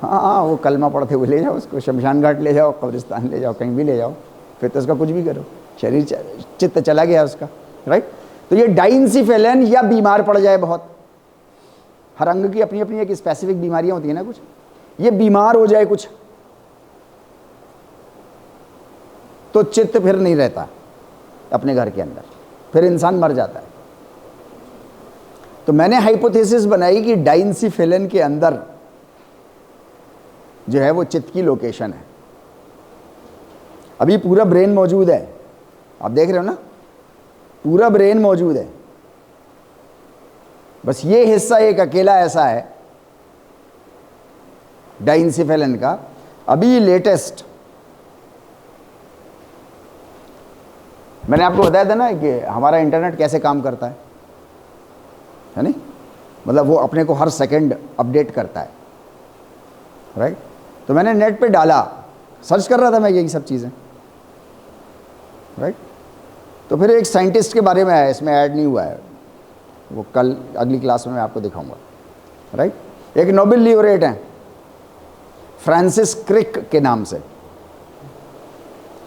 हाँ वो कलमा पढ़ते हुए ले जाओ, उसको शमशान घाट ले जाओ, कब्रिस्तान ले जाओ, कहीं भी ले जाओ, फिर तो उसका कुछ भी करो, शरीर चित्त चला गया उसका। राइट, तो ये डाइंसिफेलन, या बीमार पड़ जाए बहुत, हर अंग की अपनी अपनी एक स्पेसिफिक बीमारियां होती है ना कुछ, ये बीमार हो जाए कुछ, तो चित्त फिर नहीं रहता अपने घर के अंदर, फिर इंसान मर जाता है। तो मैंने हाइपोथेसिस बनाई कि डाइंसिफेलन के अंदर जो है वो चित्त की लोकेशन है। अभी पूरा ब्रेन मौजूद है, आप देख रहे हो ना, पूरा ब्रेन मौजूद है, बस ये हिस्सा एक अकेला ऐसा है डाइंसिफेलन का। अभी लेटेस्ट मैंने आपको बताया था ना कि हमारा इंटरनेट कैसे काम करता है नहीं, मतलब वो अपने को हर सेकंड अपडेट करता है। राइट, तो मैंने नेट पे डाला, सर्च कर रहा था मैं यही सब चीज़ें। राइट, तो फिर एक साइंटिस्ट के बारे में आया, इसमें ऐड नहीं हुआ है, वो कल अगली क्लास में मैं आपको दिखाऊंगा। राइट, एक नोबेल लियोरेट हैं फ्रांसिस क्रिक के नाम से।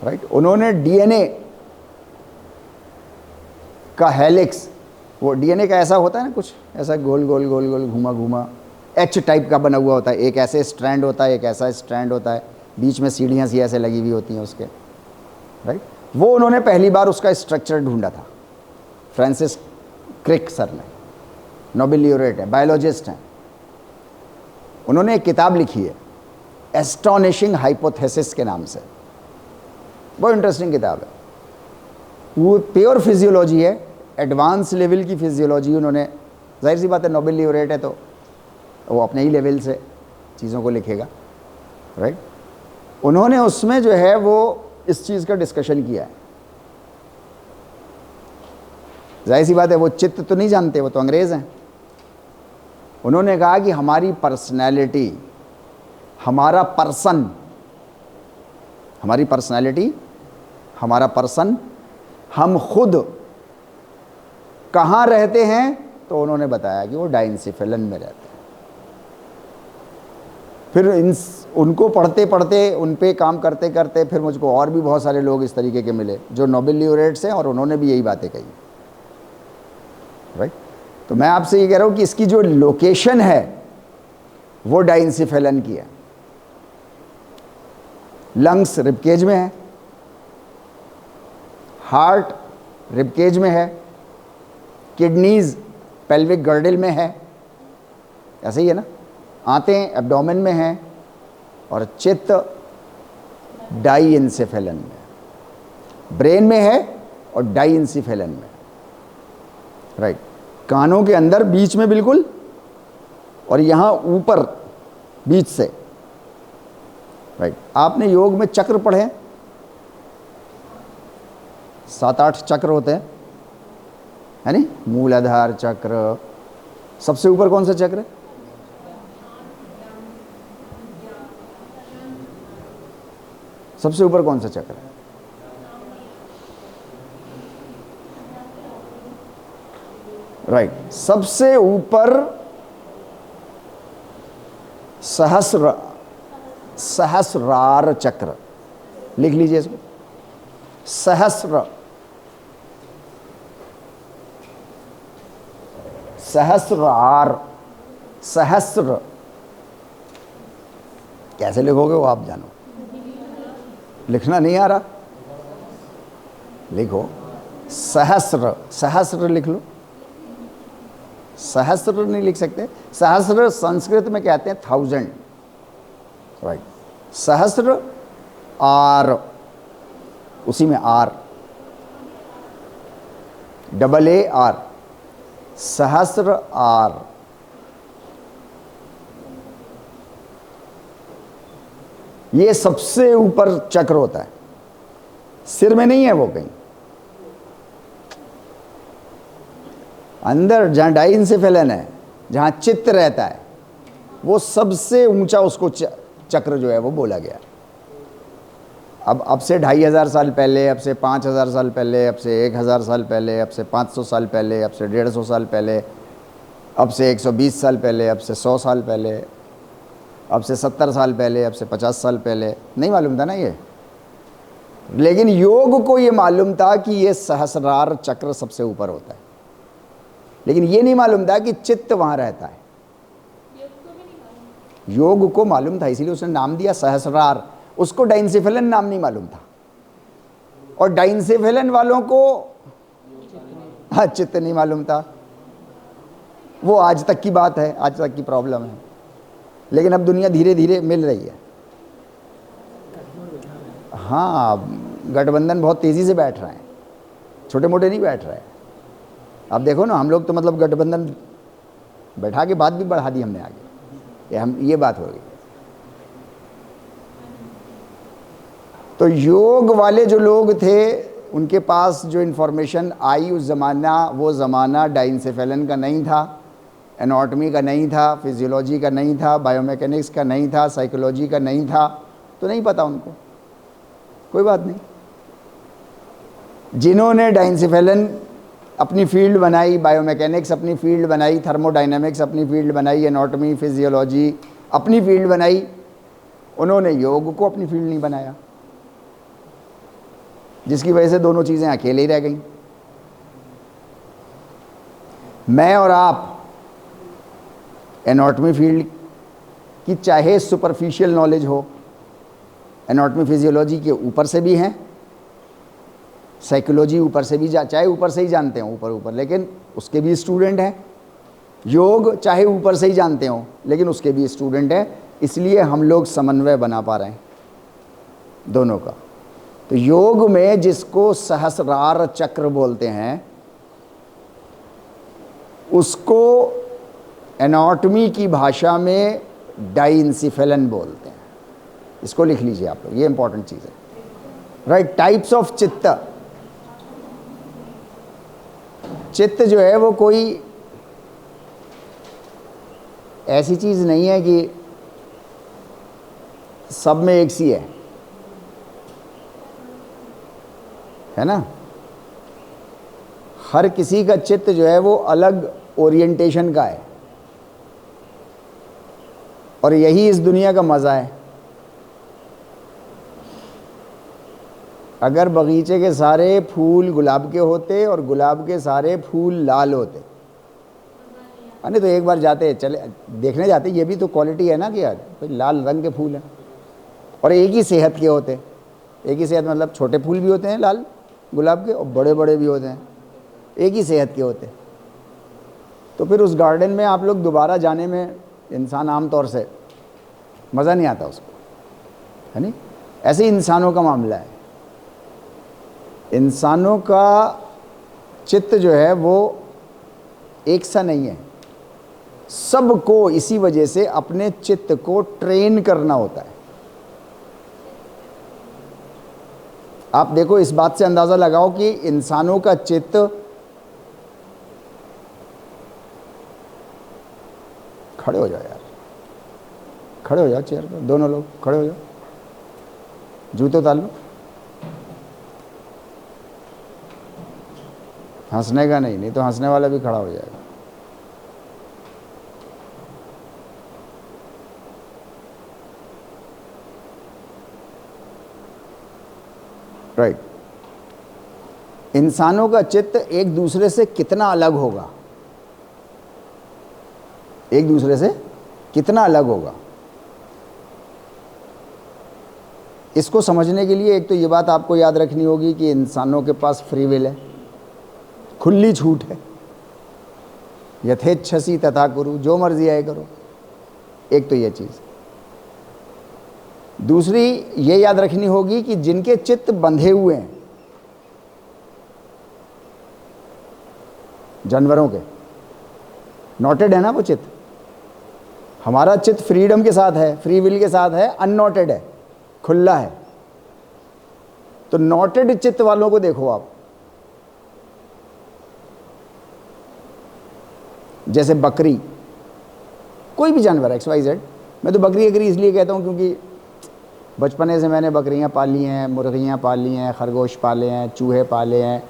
राइट, उन्होंने डीएनए का हेलिक्स, वो डीएनए का ऐसा होता है ना कुछ ऐसा गोल गोल गोल गोल घुमा घुमा एच टाइप का बना हुआ होता है, एक ऐसे स्ट्रैंड होता है, एक ऐसा स्ट्रैंड होता है, बीच में सीढ़ियाँ सी ऐसे लगी हुई होती हैं उसके। राइट, वो उन्होंने पहली बार उसका स्ट्रक्चर ढूंढा था, फ्रांसिस क्रिक सर ने, नोबेल लियोरेट है, बायोलॉजिस्ट हैं। उन्होंने एक किताब लिखी है एस्टोनिशिंग हाइपोथेसिस के नाम से, बहुत इंटरेस्टिंग किताब है। वो प्योर फिजियोलॉजी है, एडवांस लेवल की फिजियोलॉजी उन्होंने, जाहिर सी बात है नोबेल लियोरेट है तो वो अपने ही लेवल से चीज़ों को लिखेगा। राइट, उन्होंने उसमें जो है वो इस चीज़ का डिस्कशन किया है। जाहिर सी बात है, वो चित्त तो नहीं जानते, वो तो अंग्रेज़ हैं। उन्होंने कहा कि हमारी पर्सनैलिटी, हमारा पर्सन, हमारी पर्सनैलिटी, हमारा पर्सन, हम खुद कहाँ रहते हैं, तो उन्होंने बताया कि वो डाइनसिफेलन में रहते हैं। फिर उनको पढ़ते पढ़ते, उन पे काम करते करते फिर मुझको और भी बहुत सारे लोग इस तरीके के मिले जो नोबेल ल्यूरेट्स हैं, और उन्होंने भी यही बातें कही, राइट। तो मैं आपसे ये कह रहा हूँ कि इसकी जो लोकेशन है वो डाइनसिफेलन की है। लंग्स रिबकेज में है, हार्ट रिबकेज में है, किडनीज पेल्विक गर्डल में है, ऐसे ही है ना, आंतें एब्डोमेन में हैं, और चित्त डाइएन्सेफेलन में, ब्रेन में है और डाइएन्सेफेलन में, राइट। कानों के अंदर बीच में बिल्कुल, और यहाँ ऊपर बीच से, राइट। आपने योग में चक्र पढ़े हैं, 7-8 चक्र होते हैं, है नहीं, मूलाधार चक्र। सबसे ऊपर कौन सा चक्र है? सबसे ऊपर कौन सा चक्र है? राइट, सबसे ऊपर सहस्रार चक्र, लिख लीजिए इसको, सहस्रार, सहस्र कैसे लिखोगे वो आप जानो, लिखना नहीं आ रहा, लिखो सहस्र, सहस्र लिख लो। सहस्र नहीं लिख सकते, सहस्र संस्कृत में कहते हैं 1000, राइट। सहस्र आर, उसी में आर, AA, सहस्र आर। ये सबसे ऊपर चक्र होता है, सिर में नहीं है वो, कहीं अंदर जहां डाइएन्सेफेलन है, जहां चित्त रहता है, वो सबसे ऊंचा उसको चक्र जो है वो बोला गया। अब से 2500 साल पहले, अब से 5000 साल पहले, अब से 1000 साल पहले, अब से 500 साल पहले, अब से 150 साल पहले, अब से 120 साल पहले, अब से 100 साल पहले, अब से 70 साल पहले, अब से 50 साल पहले, नहीं मालूम था ना ये। लेकिन योग को ये मालूम था कि ये सहस्रार चक्र सबसे ऊपर होता है, लेकिन ये नहीं मालूम था कि चित्त वहां रहता है। योग को मालूम था, इसीलिए उसने नाम दिया सहस्रार। उसको डाइनसेफेलन नाम नहीं मालूम था, और डाइनसेफेलन वालों को हाँ चित्त नहीं मालूम था। वो आज तक की बात है, आज तक की प्रॉब्लम है, लेकिन अब दुनिया धीरे धीरे मिल रही है। हाँ, गठबंधन बहुत तेज़ी से बैठ रहे हैं, छोटे मोटे नहीं बैठ रहे हैं। अब देखो ना, हम लोग तो मतलब गठबंधन बैठा के बात भी बढ़ा दी हमने आगे, ये बात हो गई। तो योग वाले जो लोग थे, उनके पास जो इन्फॉर्मेशन आई उस ज़माना, वो ज़माना डाइनसेफेलन का नहीं था, एनाटॉमी का नहीं था, फिजियोलॉजी का नहीं था, बायोमैकेनिक्स का नहीं था, साइकोलॉजी का नहीं था, तो नहीं पता उनको, कोई बात नहीं। जिन्होंने डाइनसेफेलन अपनी फील्ड बनाई, बायोमैकेनिक्स अपनी फील्ड बनाई, थर्मोडायनामिक्स अपनी फील्ड बनाई, एनाटॉमी फिजियोलॉजी अपनी फील्ड बनाई, उन्होंने योग को अपनी फील्ड नहीं बनाया, जिसकी वजह से दोनों चीज़ें अकेले ही रह गई। मैं और आप एनाटॉमी फील्ड की चाहे सुपरफिशियल नॉलेज हो, एनाटॉमी फिजियोलॉजी के ऊपर से भी हैं, साइकोलॉजी ऊपर से भी चाहे ऊपर से ही जानते हो, ऊपर, लेकिन उसके भी स्टूडेंट हैं। योग चाहे ऊपर से ही जानते हो, लेकिन उसके भी स्टूडेंट हैं। इसलिए हम लोग समन्वय बना पा रहे हैं दोनों का। तो योग में जिसको सहस्रार चक्र बोलते हैं, उसको एनाटॉमी की भाषा में डाइनसेफेलन बोलते हैं। इसको लिख लीजिए आप लोग, ये इंपॉर्टेंट चीज़ है। राइट, टाइप्स ऑफ चित्त। चित्त जो है वो कोई ऐसी चीज़ नहीं है कि सब में एक सी है ना। हर किसी का चित्त जो है वो अलग ओरिएंटेशन का है, और यही इस दुनिया का मज़ा है। अगर बगीचे के सारे फूल गुलाब के होते और गुलाब के सारे फूल लाल होते, अरे तो एक बार जाते चले देखने जाते, ये भी तो क्वालिटी है ना कि यार भाई लाल रंग के फूल हैं, और एक ही सेहत के होते। एक ही सेहत मतलब छोटे फूल भी होते हैं लाल गुलाब के, और बड़े बड़े भी होते हैं, एक ही सेहत के होते। तो फिर उस गार्डन में आप लोग दोबारा जाने में इंसान आम तौर से मज़ा नहीं आता उसको, है नहीं। ऐसे ही इंसानों का मामला है। इंसानों का चित्त जो है वो एक सा नहीं है। सबको इसी वजह से अपने चित्त को ट्रेन करना होता है। आप देखो, इस बात से अंदाज़ा लगाओ कि इंसानों का चित्त खड़े हो जाओ यार, खड़े हो जाओ चेयर पर, दोनों लोग खड़े हो जाओ, जूते उतार लो। हंसने का नहीं तो हंसने वाला भी खड़ा हो जाएगा। राइट, इंसानों का चित्त एक दूसरे से कितना अलग होगा, एक दूसरे से कितना अलग होगा, इसको समझने के लिए एक तो ये बात आपको याद रखनी होगी कि इंसानों के पास फ्री विल है, खुली छूट है। यथेच्छसी तथा कुरु, जो मर्जी आए करो। एक तो ये चीज़। दूसरी ये याद रखनी होगी कि जिनके चित्त बंधे हुए हैं, जानवरों के नॉटेड है ना वो चित्त। हमारा चित्त फ्रीडम के साथ है, फ्री विल के साथ है, अननॉटेड है, खुला है। तो नॉटेड चित्त वालों को देखो आप, जैसे बकरी, कोई भी जानवर XYZ। मैं तो बकरी इसलिए कहता हूँ क्योंकि बचपने से मैंने बकरियाँ पाली हैं, मुर्गियाँ पाली हैं, खरगोश पाले हैं, चूहे पाले हैं,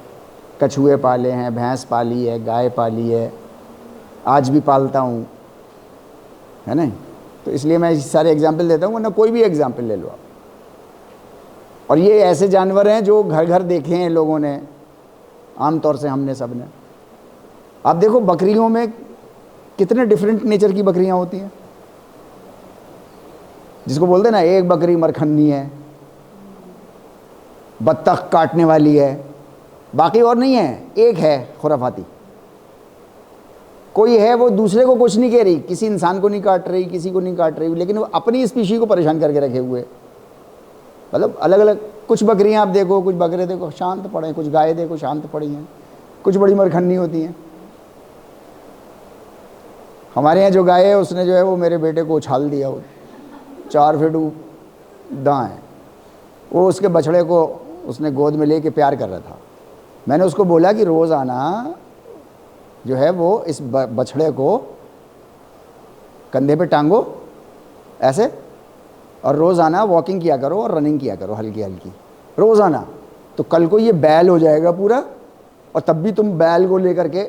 कछुए पाले हैं, भैंस पाली है, गाय पाली है, आज भी पालता हूँ, है ना। तो इसलिए मैं सारे एग्जाम्पल देता हूँ, वरना कोई भी एग्जाम्पल ले लो आप। और ये ऐसे जानवर हैं जो घर घर देखे हैं लोगों ने, आम तौर से हमने सब ने। आप देखो बकरियों में कितने डिफरेंट नेचर की बकरियां होती हैं, जिसको बोलते हैं ना, एक बकरी मरखन्नी है, बत्तख काटने वाली है, बाकी और नहीं है, एक है खुराफाती। कोई है वो दूसरे को कुछ नहीं कह रही, किसी इंसान को नहीं काट रही, किसी को नहीं काट रही, लेकिन वो अपनी स्पीशी को परेशान करके रखे हुए। मतलब अलग अलग, कुछ बकरियां आप देखो, कुछ बकरे देखो शांत पड़े, कुछ गाय देखो शांत पड़ी हैं, कुछ बड़ी मरखन्नी होती हैं। हमारे यहाँ जो गाय है उसने जो है वो मेरे बेटे को उछाल दिया, वो 4 फीट दाएँ है, वो उसके बछड़े को उसने गोद में लेके प्यार कर रहा था। मैंने उसको बोला कि रोज़ाना जो है वो इस बछड़े को कंधे पे टांगो ऐसे, और रोज़ाना वॉकिंग किया करो और रनिंग किया करो हल्की हल्की रोज़ाना। तो कल को ये बैल हो जाएगा पूरा, और तब भी तुम बैल को लेकर के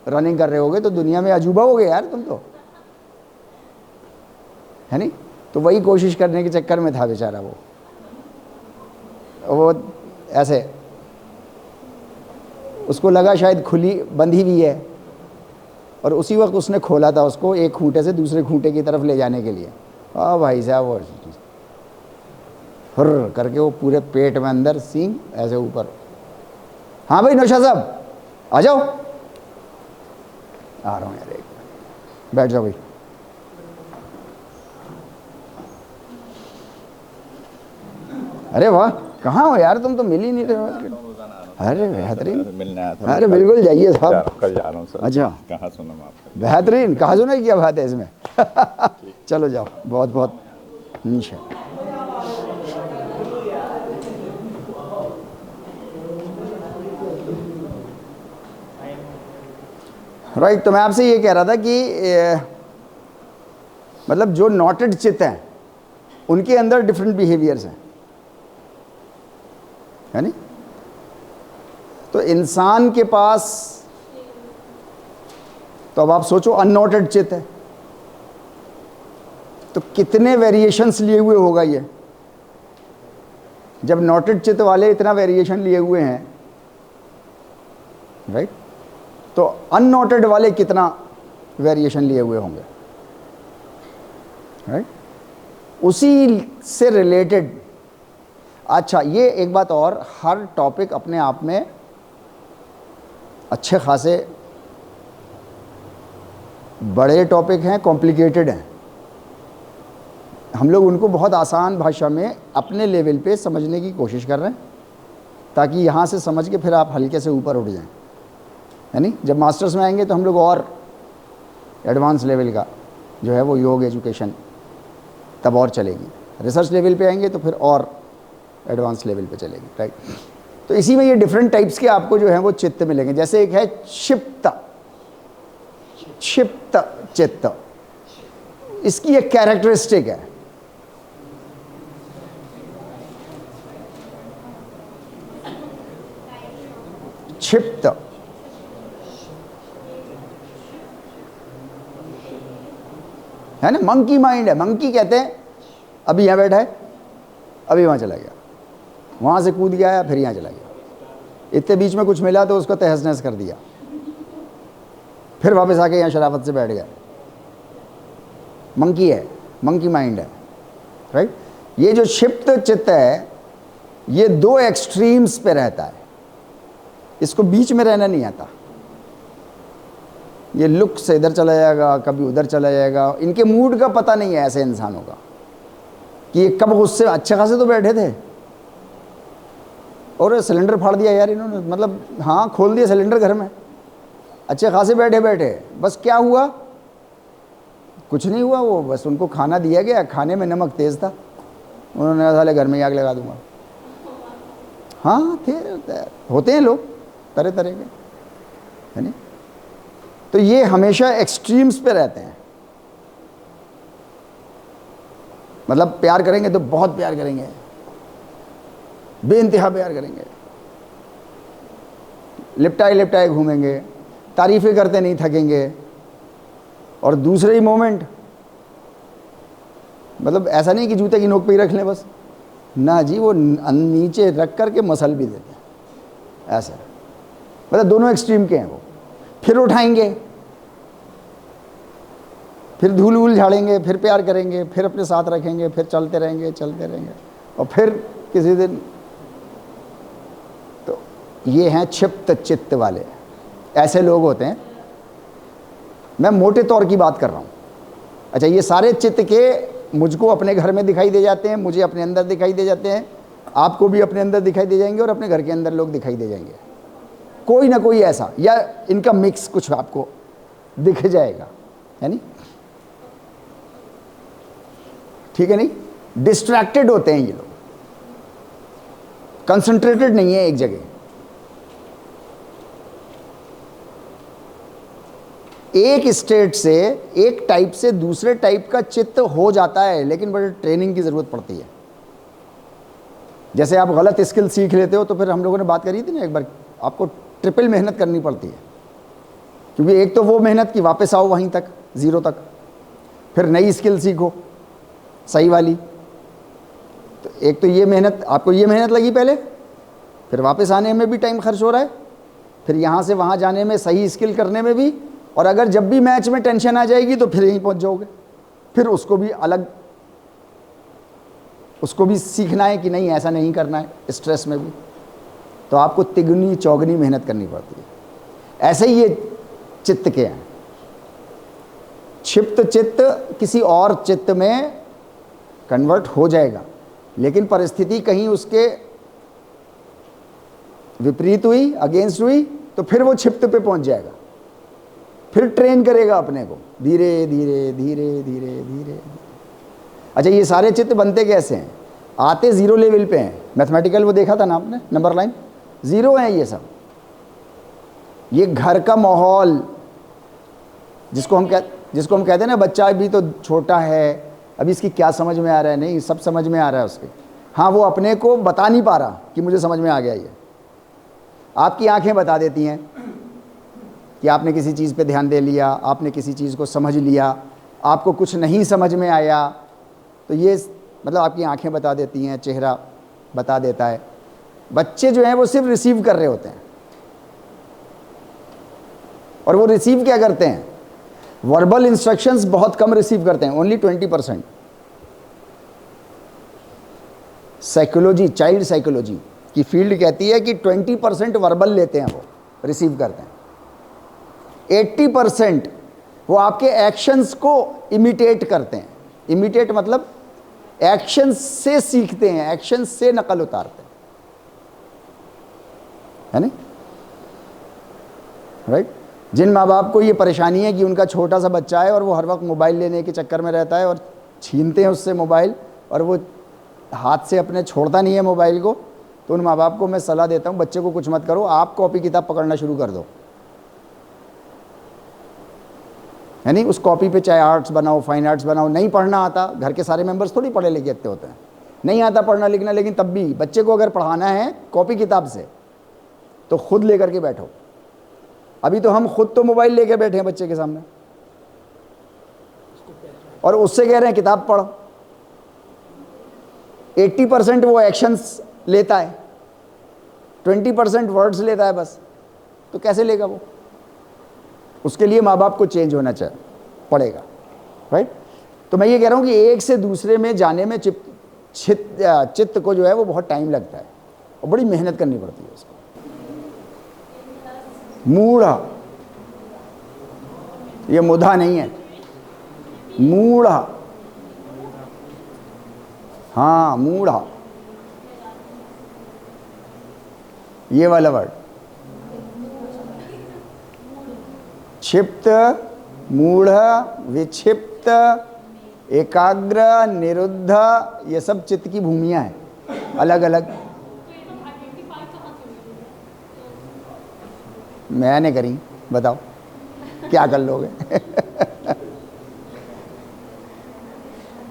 रनिंग कर रहे होगे तो दुनिया में अजूबा हो गए यार तुम तो, है नहीं। तो वही कोशिश करने के चक्कर में था बेचारा वो ऐसे, उसको लगा शायद खुली बंधी हुई है, और उसी वक्त उसने खोला था उसको एक खूंटे से दूसरे खूंटे की तरफ ले जाने के लिए। हाँ भाई साहब, वो हुर्र करके वो पूरे पेट में अंदर सींग ऐसे ऊपर। हाँ भाई नौशाद साहब आ जाओ, आ रहा हूँ यार, एक बैठ जाओ भाई। अरे वाह, कहाँ हो यार तुम, तो मिल ही नहीं रहे। अरे बेहतरीन, मिलने आया था। अरे बिल्कुल जाइए साहब, कल जा रहा हूँ सर। अच्छा, कहाँ सुना मैं आपका, बेहतरीन, कहाँ सुना, क्या बात है इसमें। चलो जाओ, बहुत बहुत इंशाअल्लाह। राइट। तो मैं आपसे ये कह रहा था कि मतलब जो नॉटेड चित्त हैं उनके अंदर डिफरेंट बिहेवियर्स हैं, है नहीं? तो इंसान के पास, तो अब आप सोचो अननोटेड चित्त है तो कितने वेरिएशंस लिए हुए होगा ये। जब नोटेड चित्त वाले इतना वेरिएशन लिए हुए हैं, राइट, तो अननोटेड वाले कितना वेरिएशन लिए हुए होंगे, राइट? उसी से रिलेटेड, अच्छा ये एक बात और, हर टॉपिक अपने आप में अच्छे खासे बड़े टॉपिक हैं, कॉम्प्लिकेटेड हैं। हम लोग उनको बहुत आसान भाषा में अपने लेवल पे समझने की कोशिश कर रहे हैं ताकि यहाँ से समझ के फिर आप हल्के से ऊपर उठ जाएं, है नहीं? जब मास्टर्स में आएंगे तो हम लोग और एडवांस लेवल का जो है वो योग एजुकेशन तब और चलेगी। रिसर्च लेवल पे आएंगे तो फिर और एडवांस लेवल पे चलेगी, राइट? तो इसी में ये डिफरेंट टाइप्स के आपको जो है वो चित्त मिलेंगे। जैसे एक है क्षिप्त, क्षिप्त चित्त, इसकी एक कैरेक्टरिस्टिक है, क्षिप्त, है ना? मंकी माइंड है। मंकी कहते हैं अभी यहाँ बैठा है, अभी वहाँ चला गया, वहाँ से कूद गया फिर यहाँ चला गया, इतने बीच में कुछ मिला तो उसको तहस नहस कर दिया, फिर वापस आके यहाँ शराफत से बैठ गया। मंकी है, मंकी माइंड है, राइट? ये जो क्षिप्त चित्त है ये दो एक्सट्रीम्स पे रहता है, इसको बीच में रहना नहीं आता। ये लुक से इधर चला जाएगा, कभी उधर चला जाएगा। इनके मूड का पता नहीं है ऐसे इंसानों का कि ये कब गुस्से, अच्छे खासे तो बैठे थे और सिलेंडर फाड़ दिया यार इन्होंने, मतलब हाँ खोल दिया सिलेंडर घर में, अच्छे खासे बैठे बैठे, बस क्या हुआ? कुछ नहीं हुआ, वो बस उनको खाना दिया गया, खाने में नमक तेज़ था, उन्होंने साले घर में ही आग लगा दूंगा। हाँ थे, होते हैं लोग तरह तरह के, है नहीं? तो ये हमेशा एक्सट्रीम्स पे रहते हैं। मतलब प्यार करेंगे तो बहुत प्यार करेंगे, बेइंतहा प्यार करेंगे, लिपटाए लिपटाए घूमेंगे, तारीफ़ें करते नहीं थकेंगे, और दूसरे ही मोमेंट मतलब ऐसा नहीं कि जूते की नोक पे ही रख लें बस, ना जी, वो नीचे रख कर के मसल भी देते हैं ऐसा। मतलब दोनों एक्सट्रीम के हैं वो। फिर उठाएंगे, फिर धूल वूल झाड़ेंगे, फिर प्यार करेंगे, फिर अपने साथ रखेंगे, फिर चलते रहेंगे चलते रहेंगे, और फिर किसी दिन। तो ये हैं क्षिप्त चित्त वाले, ऐसे लोग होते हैं। मैं मोटे तौर की बात कर रहा हूँ। अच्छा, ये सारे चित्त के मुझको अपने घर में दिखाई दे जाते हैं, मुझे अपने अंदर दिखाई दे जाते हैं, आपको भी अपने अंदर दिखाई दे जाएंगे, और अपने घर के अंदर लोग दिखाई दे जाएंगे, कोई ना कोई ऐसा, या इनका मिक्स कुछ आपको दिख जाएगा, है नहीं? ठीक है नहीं? डिस्ट्रैक्टेड होते हैं ये लोग, कंसंट्रेटेड नहीं है एक जगह। एक स्टेट से, एक टाइप से दूसरे टाइप का चित्त हो जाता है, लेकिन बड़े ट्रेनिंग की ज़रूरत पड़ती है। जैसे आप गलत स्किल सीख लेते हो तो फिर हम लोगों ने बात करी थी ना एक बार, आपको ट्रिपल मेहनत करनी पड़ती है, क्योंकि एक तो वो मेहनत कि वापस आओ वहीं तक, ज़ीरो तक, फिर नई स्किल सीखो सही वाली। तो एक तो ये मेहनत, आपको ये मेहनत लगी पहले, फिर वापस आने में भी टाइम खर्च हो रहा है, फिर यहाँ से वहाँ जाने में, सही स्किल करने में भी, और अगर जब भी मैच में टेंशन आ जाएगी तो फिर यहीं पहुँच जाओगे, फिर उसको भी अलग, उसको भी सीखना है कि नहीं ऐसा नहीं करना है, स्ट्रेस में भी। तो आपको तिगुनी चौगुनी मेहनत करनी पड़ती है। ऐसे ही ये चित्त के हैं। क्षिप्त चित्त किसी और चित्त में कन्वर्ट हो जाएगा, लेकिन परिस्थिति कहीं उसके विपरीत हुई, अगेंस्ट हुई, तो फिर वो क्षिप्त पे पहुंच जाएगा, फिर ट्रेन करेगा अपने को धीरे धीरे धीरे धीरे धीरे। अच्छा, ये सारे चित्त बनते कैसे हैं? आते ज़ीरो लेवल पे हैं। मैथमेटिकल वो देखा था ना आपने, नंबर लाइन ज़ीरो है ये सब। ये घर का माहौल, जिसको हम कहते हैं ना बच्चा अभी तो छोटा है, अभी इसकी क्या समझ में आ रहा है, नहीं सब समझ में आ रहा है उसके। हाँ, वो अपने को बता नहीं पा रहा कि मुझे समझ में आ गया ये। आपकी आंखें बता देती हैं कि आपने किसी चीज़ पे ध्यान दे लिया, आपने किसी चीज़ को समझ लिया, आपको कुछ नहीं समझ में आया, तो ये मतलब आपकी आंखें बता देती हैं, चेहरा बता देता है। बच्चे जो हैं वो सिर्फ रिसीव कर रहे होते हैं, और वो रिसीव क्या करते हैं, वर्बल इंस्ट्रक्शंस बहुत कम रिसीव करते हैं, ओनली 20%। साइकोलॉजी, चाइल्ड साइकोलॉजी की फील्ड कहती है कि 20% वर्बल लेते हैं, वो रिसीव करते हैं। 80% वो आपके एक्शंस को इमिटेट करते हैं। इमिटेट मतलब एक्शंस से सीखते हैं, एक्शंस से नकल उतारते हैं, है नहीं, राइट। जिन माँ बाप को ये परेशानी है कि उनका छोटा सा बच्चा है और वो हर वक्त मोबाइल लेने के चक्कर में रहता है और छीनते हैं उससे मोबाइल, और वो हाथ से अपने छोड़ता नहीं है मोबाइल को, तो उन माँ बाप को मैं सलाह देता हूँ, बच्चे को कुछ मत करो, आप कॉपी किताब पकड़ना शुरू कर दो, है नहीं। उस कॉपी पे चाहे आर्ट्स बनाओ, फाइन आर्ट्स बनाओ। नहीं पढ़ना आता, घर के सारे मेंबर्स थोड़ी पढ़े लिखे होते हैं, नहीं आता पढ़ना लिखना, लेकिन तब भी बच्चे को अगर पढ़ाना है कॉपी किताब से तो खुद लेकर के बैठो। अभी तो हम खुद तो मोबाइल लेके बैठे हैं बच्चे के सामने, और उससे कह रहे हैं किताब पढ़ो। 80% वो एक्शंस लेता है, 20% वर्ड्स लेता है बस, तो कैसे लेगा वो। उसके लिए माँ बाप को चेंज होना चाहिए पड़ेगा, राइट। तो मैं ये कह रहा हूँ कि एक से दूसरे में जाने में चित्त को जो है वो बहुत टाइम लगता है और बड़ी मेहनत करनी पड़ती है उसको। मूढ़ा, ये मुधा नहीं है, मूढ़ा, हाँ मूढ़ा, ये वाला वर्ड। क्षिप्त, मूढ़, विक्षिप्त, एकाग्र, निरुद्ध, ये सब चित्त की भूमियां हैं अलग अलग। मैंने करी, बताओ क्या कर लोगे।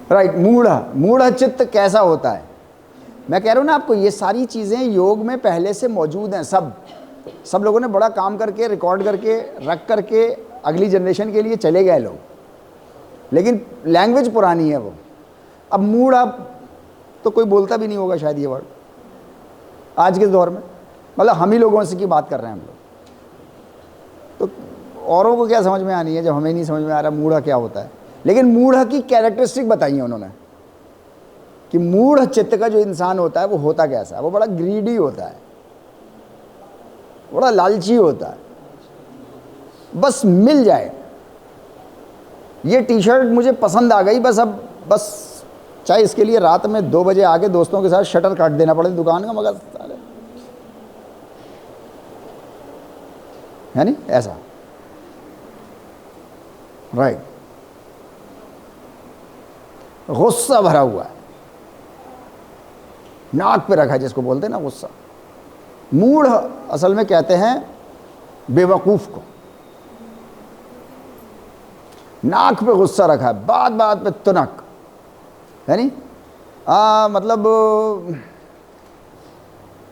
राइट। मूढ़ चित्त कैसा होता है, मैं कह रहा हूं ना आपको, ये सारी चीजें योग में पहले से मौजूद हैं। सब लोगों ने बड़ा काम करके रिकॉर्ड करके रख करके अगली जनरेशन के लिए चले गए लोग, लेकिन लैंग्वेज पुरानी है वो। अब मूढ़ तो कोई बोलता भी नहीं होगा शायद ये वर्ड आज के दौर में, मतलब हम ही लोगों से की बात कर रहे हैं हम लोग। तो औरों को क्या समझ में आनी है जब हमें नहीं समझ में आ रहा मूढ़ क्या होता है। लेकिन मूढ़ की कैरेक्टरिस्टिक बताई है उन्होंने कि मूढ़ चित्त का जो इंसान होता है वो होता कैसा है। वो बड़ा ग्रीडी होता है, बड़ा लालची होता है, बस मिल जाए, ये टी शर्ट मुझे पसंद आ गई, बस चाहे इसके लिए रात में 2 बजे आके दोस्तों के साथ शटर काट देना पड़े दुकान का, मगर है नहीं ऐसा, राइट। गुस्सा भरा हुआ है, नाक पे रखा है जिसको बोलते हैं ना गुस्सा। मूढ़ असल में कहते हैं बेवकूफ को, नाक पे गुस्सा रखा है, बात बात पे तुनक, है नहीं। मतलब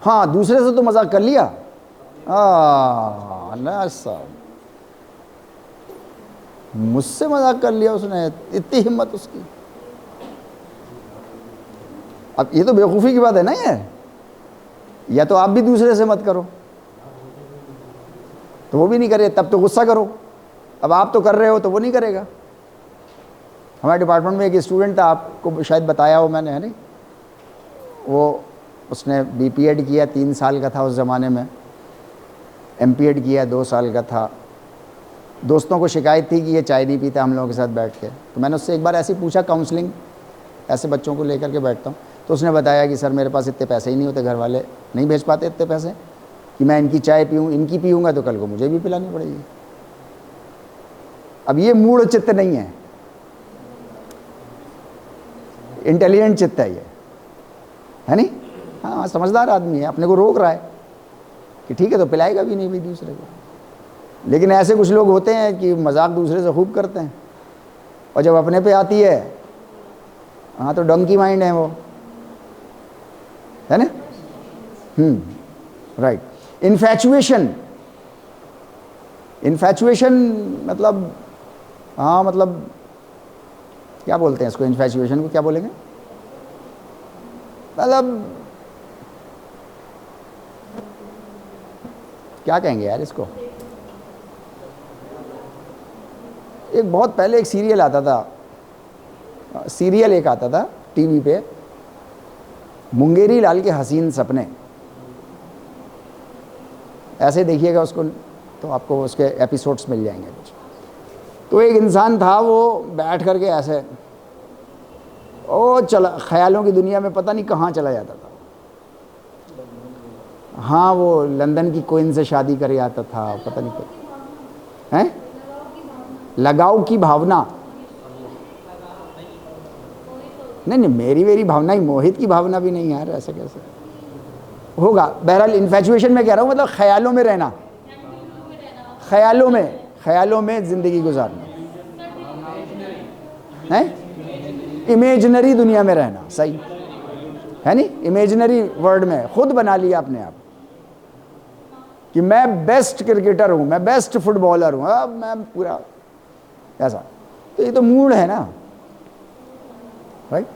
हाँ दूसरे से तो मजाक कर लिया, ना साहब मुझसे मजाक कर लिया उसने, इतनी हिम्मत उसकी। अब ये तो बेवकूफ़ी की बात है ना ये, या तो आप भी दूसरे से मत करो, तो वो भी नहीं करे तब तो गुस्सा करो। अब आप तो कर रहे हो तो वो नहीं करेगा। हमारे डिपार्टमेंट में एक स्टूडेंट था, आपको शायद बताया हो मैंने, है नहीं, वो उसने बीपीएड किया, 3 साल का था उस ज़माने में, एमपीएड किया 2 साल का था। दोस्तों को शिकायत थी कि ये चाय नहीं पीता हम लोगों के साथ बैठ के, तो मैंने उससे एक बार ऐसे ही पूछा, काउंसलिंग ऐसे बच्चों को लेकर के बैठता हूँ, तो उसने बताया कि सर मेरे पास इतने पैसे ही नहीं होते, घर वाले नहीं भेज पाते इतने पैसे कि मैं इनकी चाय पीऊँ, इनकी पीऊँगा तो कल को मुझे भी पिलानी पड़ेगी। अब ये मूढ़ चित्त नहीं है, इंटेलिजेंट चित्त है ये, है नहीं। हाँ समझदार आदमी है, अपने को रोक रहा है कि ठीक है तो पिलाएगा भी नहीं भी दूसरे को, लेकिन ऐसे कुछ लोग होते हैं कि मजाक दूसरे से खूब करते हैं, और जब अपने पे आती है हाँ तो डंकी माइंड है वो, है ना। राइट। इन्फैचुएशन, इन्फैचुएशन मतलब, हाँ मतलब क्या बोलते हैं इसको, इन्फैचुएशन को क्या बोलेंगे, मतलब क्या कहेंगे यार इसको। एक बहुत पहले एक सीरियल आता था, सीरियल एक आता था टीवी पे, मुंगेरी लाल के हसीन सपने, ऐसे देखिएगा उसको तो आपको उसके एपिसोड्स मिल जाएंगे कुछ। तो एक इंसान था, वो बैठ करके ऐसे ओ चला ख्यालों की दुनिया में, पता नहीं कहाँ चला जाता था। हाँ वो लंदन की क्वीन से शादी करे आता था, पता नहीं क्या है, लगाव की भावना, नहीं नहीं मेरी भावना ही, मोहित की भावना भी नहीं यार, ऐसे कैसे होगा। बहरहाल इन्फैचुएशन में कह रहा हूँ मतलब ख्यालों में रहना, ख्यालों में जिंदगी गुजारना है, इमेजिनरी दुनिया में रहना, सही है नहीं, इमेजिनरी वर्ल्ड में खुद बना लिया अपने आप कि मैं बेस्ट क्रिकेटर हूं, मैं बेस्ट फुटबॉलर हूं, अब मैं पूरा ऐसा। तो ये तो मूड है ना, राइट।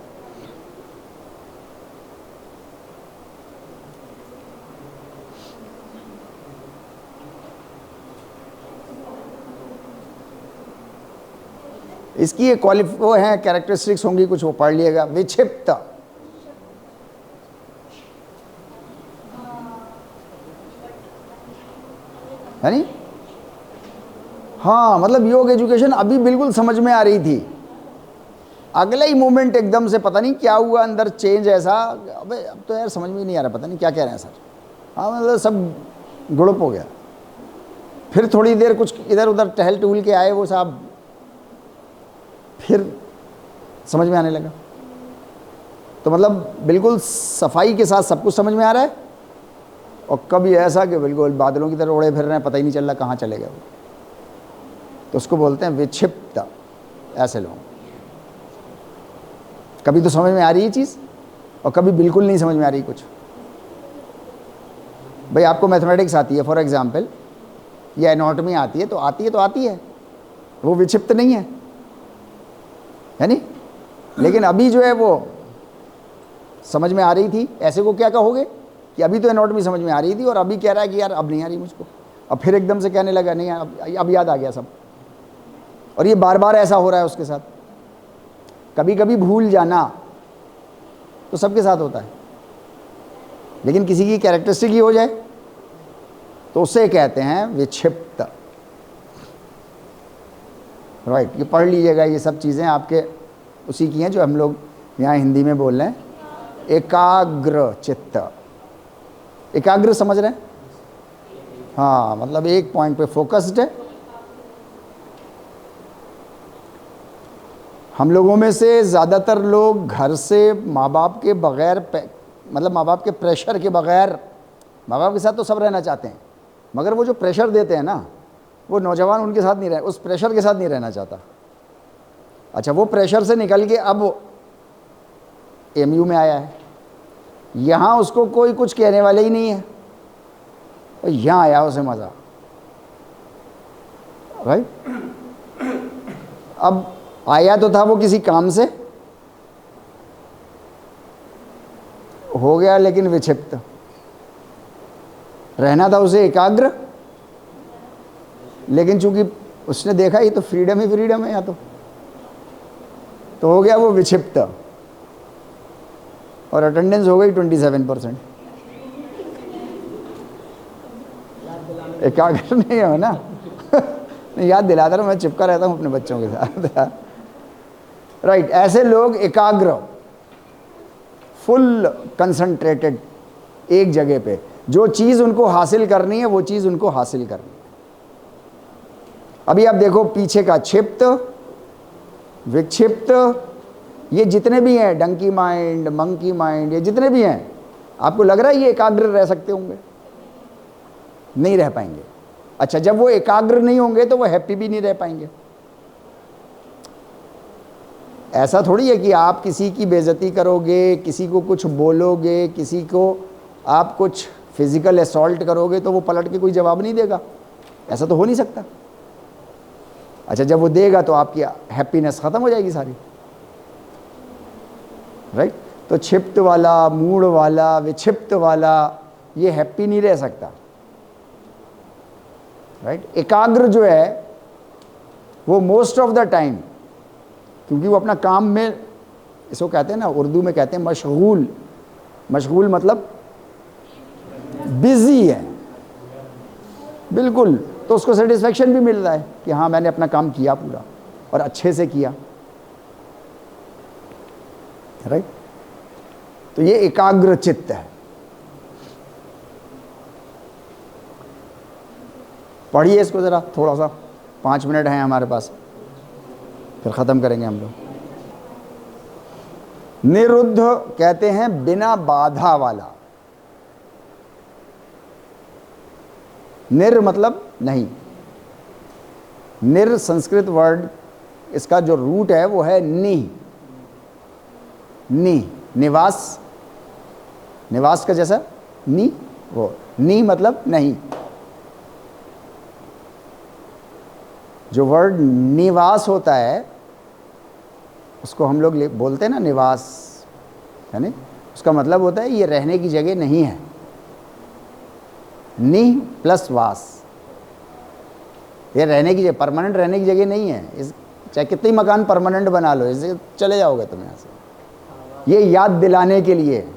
इसकी एक वो है कैरेक्टरिस्टिक्स होंगी कुछ, वो पढ़ लिएगा। विक्षिप्त, है नहीं, हाँ मतलब योग एजुकेशन अभी बिल्कुल समझ में आ रही थी, अगला ही मोमेंट एकदम से पता नहीं क्या हुआ, अंदर चेंज ऐसा, अबे अब तो यार समझ में नहीं आ रहा, पता नहीं क्या कह रहे हैं सर, हाँ मतलब सब गुड़प हो गया। फिर थोड़ी देर कुछ इधर उधर टहल टहल के आए वो साहब, फिर समझ में आने लगा। तो मतलब बिल्कुल सफाई के साथ सब कुछ समझ में आ रहा है, और कभी ऐसा कि बिल्कुल बादलों की तरह उड़े फिर रहे हैं, पता ही नहीं चल रहा कहाँ चले गए वो। तो उसको बोलते हैं विक्षिप्त, ऐसे लोग। कभी तो समझ में आ रही है चीज़, और कभी बिल्कुल नहीं समझ में आ रही कुछ। भाई आपको मैथमेटिक्स आती है फॉर एग्जाम्पल, या एनाटॉमी आती है, तो आती है, वो विक्षिप्त नहीं है नहीं। लेकिन अभी जो है वो समझ में आ रही थी, ऐसे को क्या कहोगे कि अभी तो एनाटॉमी समझ में आ रही थी, और अभी कह रहा है कि यार अब नहीं आ रही मुझको, अब फिर एकदम से कहने लगा नहीं अब याद आ गया सब। और ये बार बार ऐसा हो रहा है उसके साथ। कभी कभी भूल जाना तो सबके साथ होता है, लेकिन किसी की कैरेक्टरिस्टिक ही हो जाए तो उससे कहते हैं विक्षिप्त, राइट। ये पढ़ लीजिएगा, ये सब चीज़ें आपके उसी की हैं जो हम लोग यहाँ हिंदी में बोल रहे हैं, एकाग्र चित्त। एकाग्र समझ रहे हैं, हाँ मतलब एक पॉइंट पे फोकस्ड है। हम लोगों में से ज़्यादातर लोग घर से माँ बाप के बग़ैर, मतलब माँ बाप के प्रेशर के बग़ैर, माँ बाप के साथ तो सब रहना चाहते हैं, मगर वो जो प्रेशर देते हैं ना, वो नौजवान उनके साथ नहीं रह, उस प्रेशर के साथ नहीं रहना चाहता। अच्छा, वो प्रेशर से निकल के अब एमयू में आया है, यहाँ उसको कोई कुछ कहने वाले ही नहीं है, और यहाँ आया उसे मज़ा, राइट। अब आया तो था वो किसी काम से, हो गया लेकिन विक्षिप्त। रहना था उसे एकाग्र, लेकिन चूंकि उसने देखा ये तो फ्रीडम ही फ्रीडम है, या तो हो गया वो विक्षिप्त, और अटेंडेंस हो गई 27%। एकाग्र नहीं हो ना नहीं, याद दिलाता रहा, मैं चिपका रहता हूँ अपने बच्चों के साथ राइट। ऐसे लोग एकाग्र, फुल कंसंट्रेटेड एक जगह पे, जो चीज़ उनको हासिल करनी है वो चीज़ उनको हासिल करनी है। अभी आप देखो पीछे का क्षिप्त, विक्षिप्त, ये जितने भी हैं, डंकी माइंड, मंकी माइंड, ये जितने भी हैं, आपको लग रहा है ये एकाग्र रह सकते होंगे? नहीं रह पाएंगे। अच्छा, जब वो एकाग्र नहीं होंगे तो वो हैप्पी भी नहीं रह पाएंगे। ऐसा थोड़ी है कि आप किसी की बेइज्जती करोगे, किसी को कुछ बोलोगे, किसी को आप कुछ फिजिकल असॉल्ट करोगे तो वो पलट के कोई जवाब नहीं देगा, ऐसा तो हो नहीं सकता। अच्छा, जब वो देगा तो आपकी हैप्पीनेस खत्म हो जाएगी सारी, राइट। तो क्षिप्त वाला, मूढ़ वाला, विक्षिप्त वाला, ये हैप्पी नहीं रह सकता, राइट। एकाग्र जो है वो मोस्ट ऑफ द टाइम, क्योंकि वो अपना काम में, इसको कहते हैं ना, उर्दू में कहते हैं मशगूल। मशगूल मतलब बिजी है, बिल्कुल। तो उसको सेटिस्फेक्शन भी मिल रहा है कि हाँ मैंने अपना काम किया पूरा और अच्छे से किया, राइट। तो ये एकाग्र चित्त है। पढ़िए इसको ज़रा थोड़ा सा, 5 मिनट हैं हमारे पास, फिर ख़त्म करेंगे हम लोग। निरुद्ध कहते हैं बिना बाधा वाला। निर मतलब नहीं, निर संस्कृत वर्ड, इसका जो रूट है वो है नि, निवास, निवास का जैसा नी, वो नी मतलब नहीं। जो वर्ड निवास होता है उसको हम लोग बोलते हैं ना निवास, यानी उसका मतलब होता है ये रहने की जगह नहीं है। नी प्लस वास, ये रहने की जगह, परमानेंट रहने की जगह नहीं है। इस चाहे कितनी मकान परमानेंट बना लो, इससे चले जाओगे तुम यहाँ से। ये याद दिलाने के लिए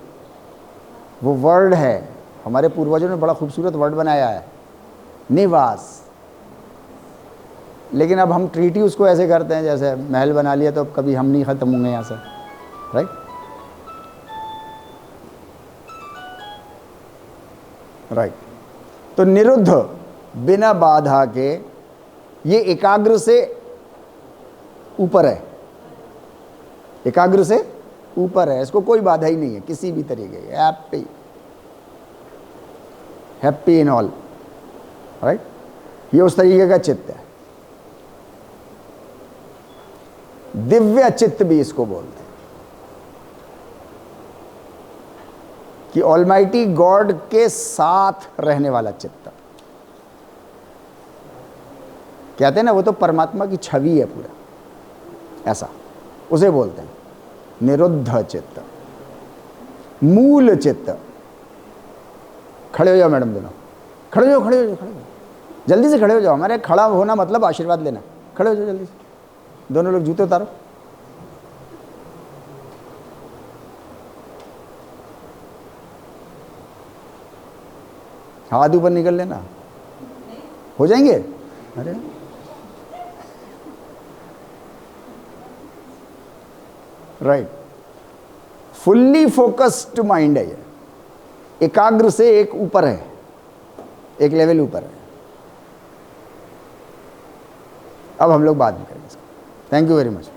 वो वर्ड है, हमारे पूर्वजों ने बड़ा खूबसूरत वर्ड बनाया है, निवास। लेकिन अब हम ट्रीटी उसको ऐसे करते हैं जैसे महल बना लिया तो अब कभी हम नहीं ख़त्म होंगे यहाँ से, राइट। राइट। तो निरुद्ध बिना बाधा के, ये एकाग्र से ऊपर है, एकाग्र से ऊपर है, इसको कोई बाधा ही नहीं है किसी भी तरीके की। Happy, happy in all, right. ये उस तरीके का चित्त है। दिव्य चित्त भी इसको बोलते हैं, कि ऑलमाइटी गॉड के साथ रहने वाला चित्त। कहते हैं ना वो तो परमात्मा की छवि है पूरा, ऐसा उसे बोलते हैं निरुद्ध चित्त, मूल चित्त। खड़े हो जाओ मैडम दोनों, खड़े हो जाओ, खड़े हो जाओ, खड़े हो जाओ, जल्दी से खड़े हो जाओ। हमारे खड़ा होना मतलब आशीर्वाद लेना। खड़े हो जाओ जल्दी से, दोनों लोग जूते उतारो। हाथ ऊपर निकल लेना, हो जाएंगे। अरे राइट, फुल्ली फोकस्ड माइंड है ये, एकाग्र से एक ऊपर है, एक लेवल ऊपर है। अब हम लोग बाद में करेंगे इसका। Thank you very much.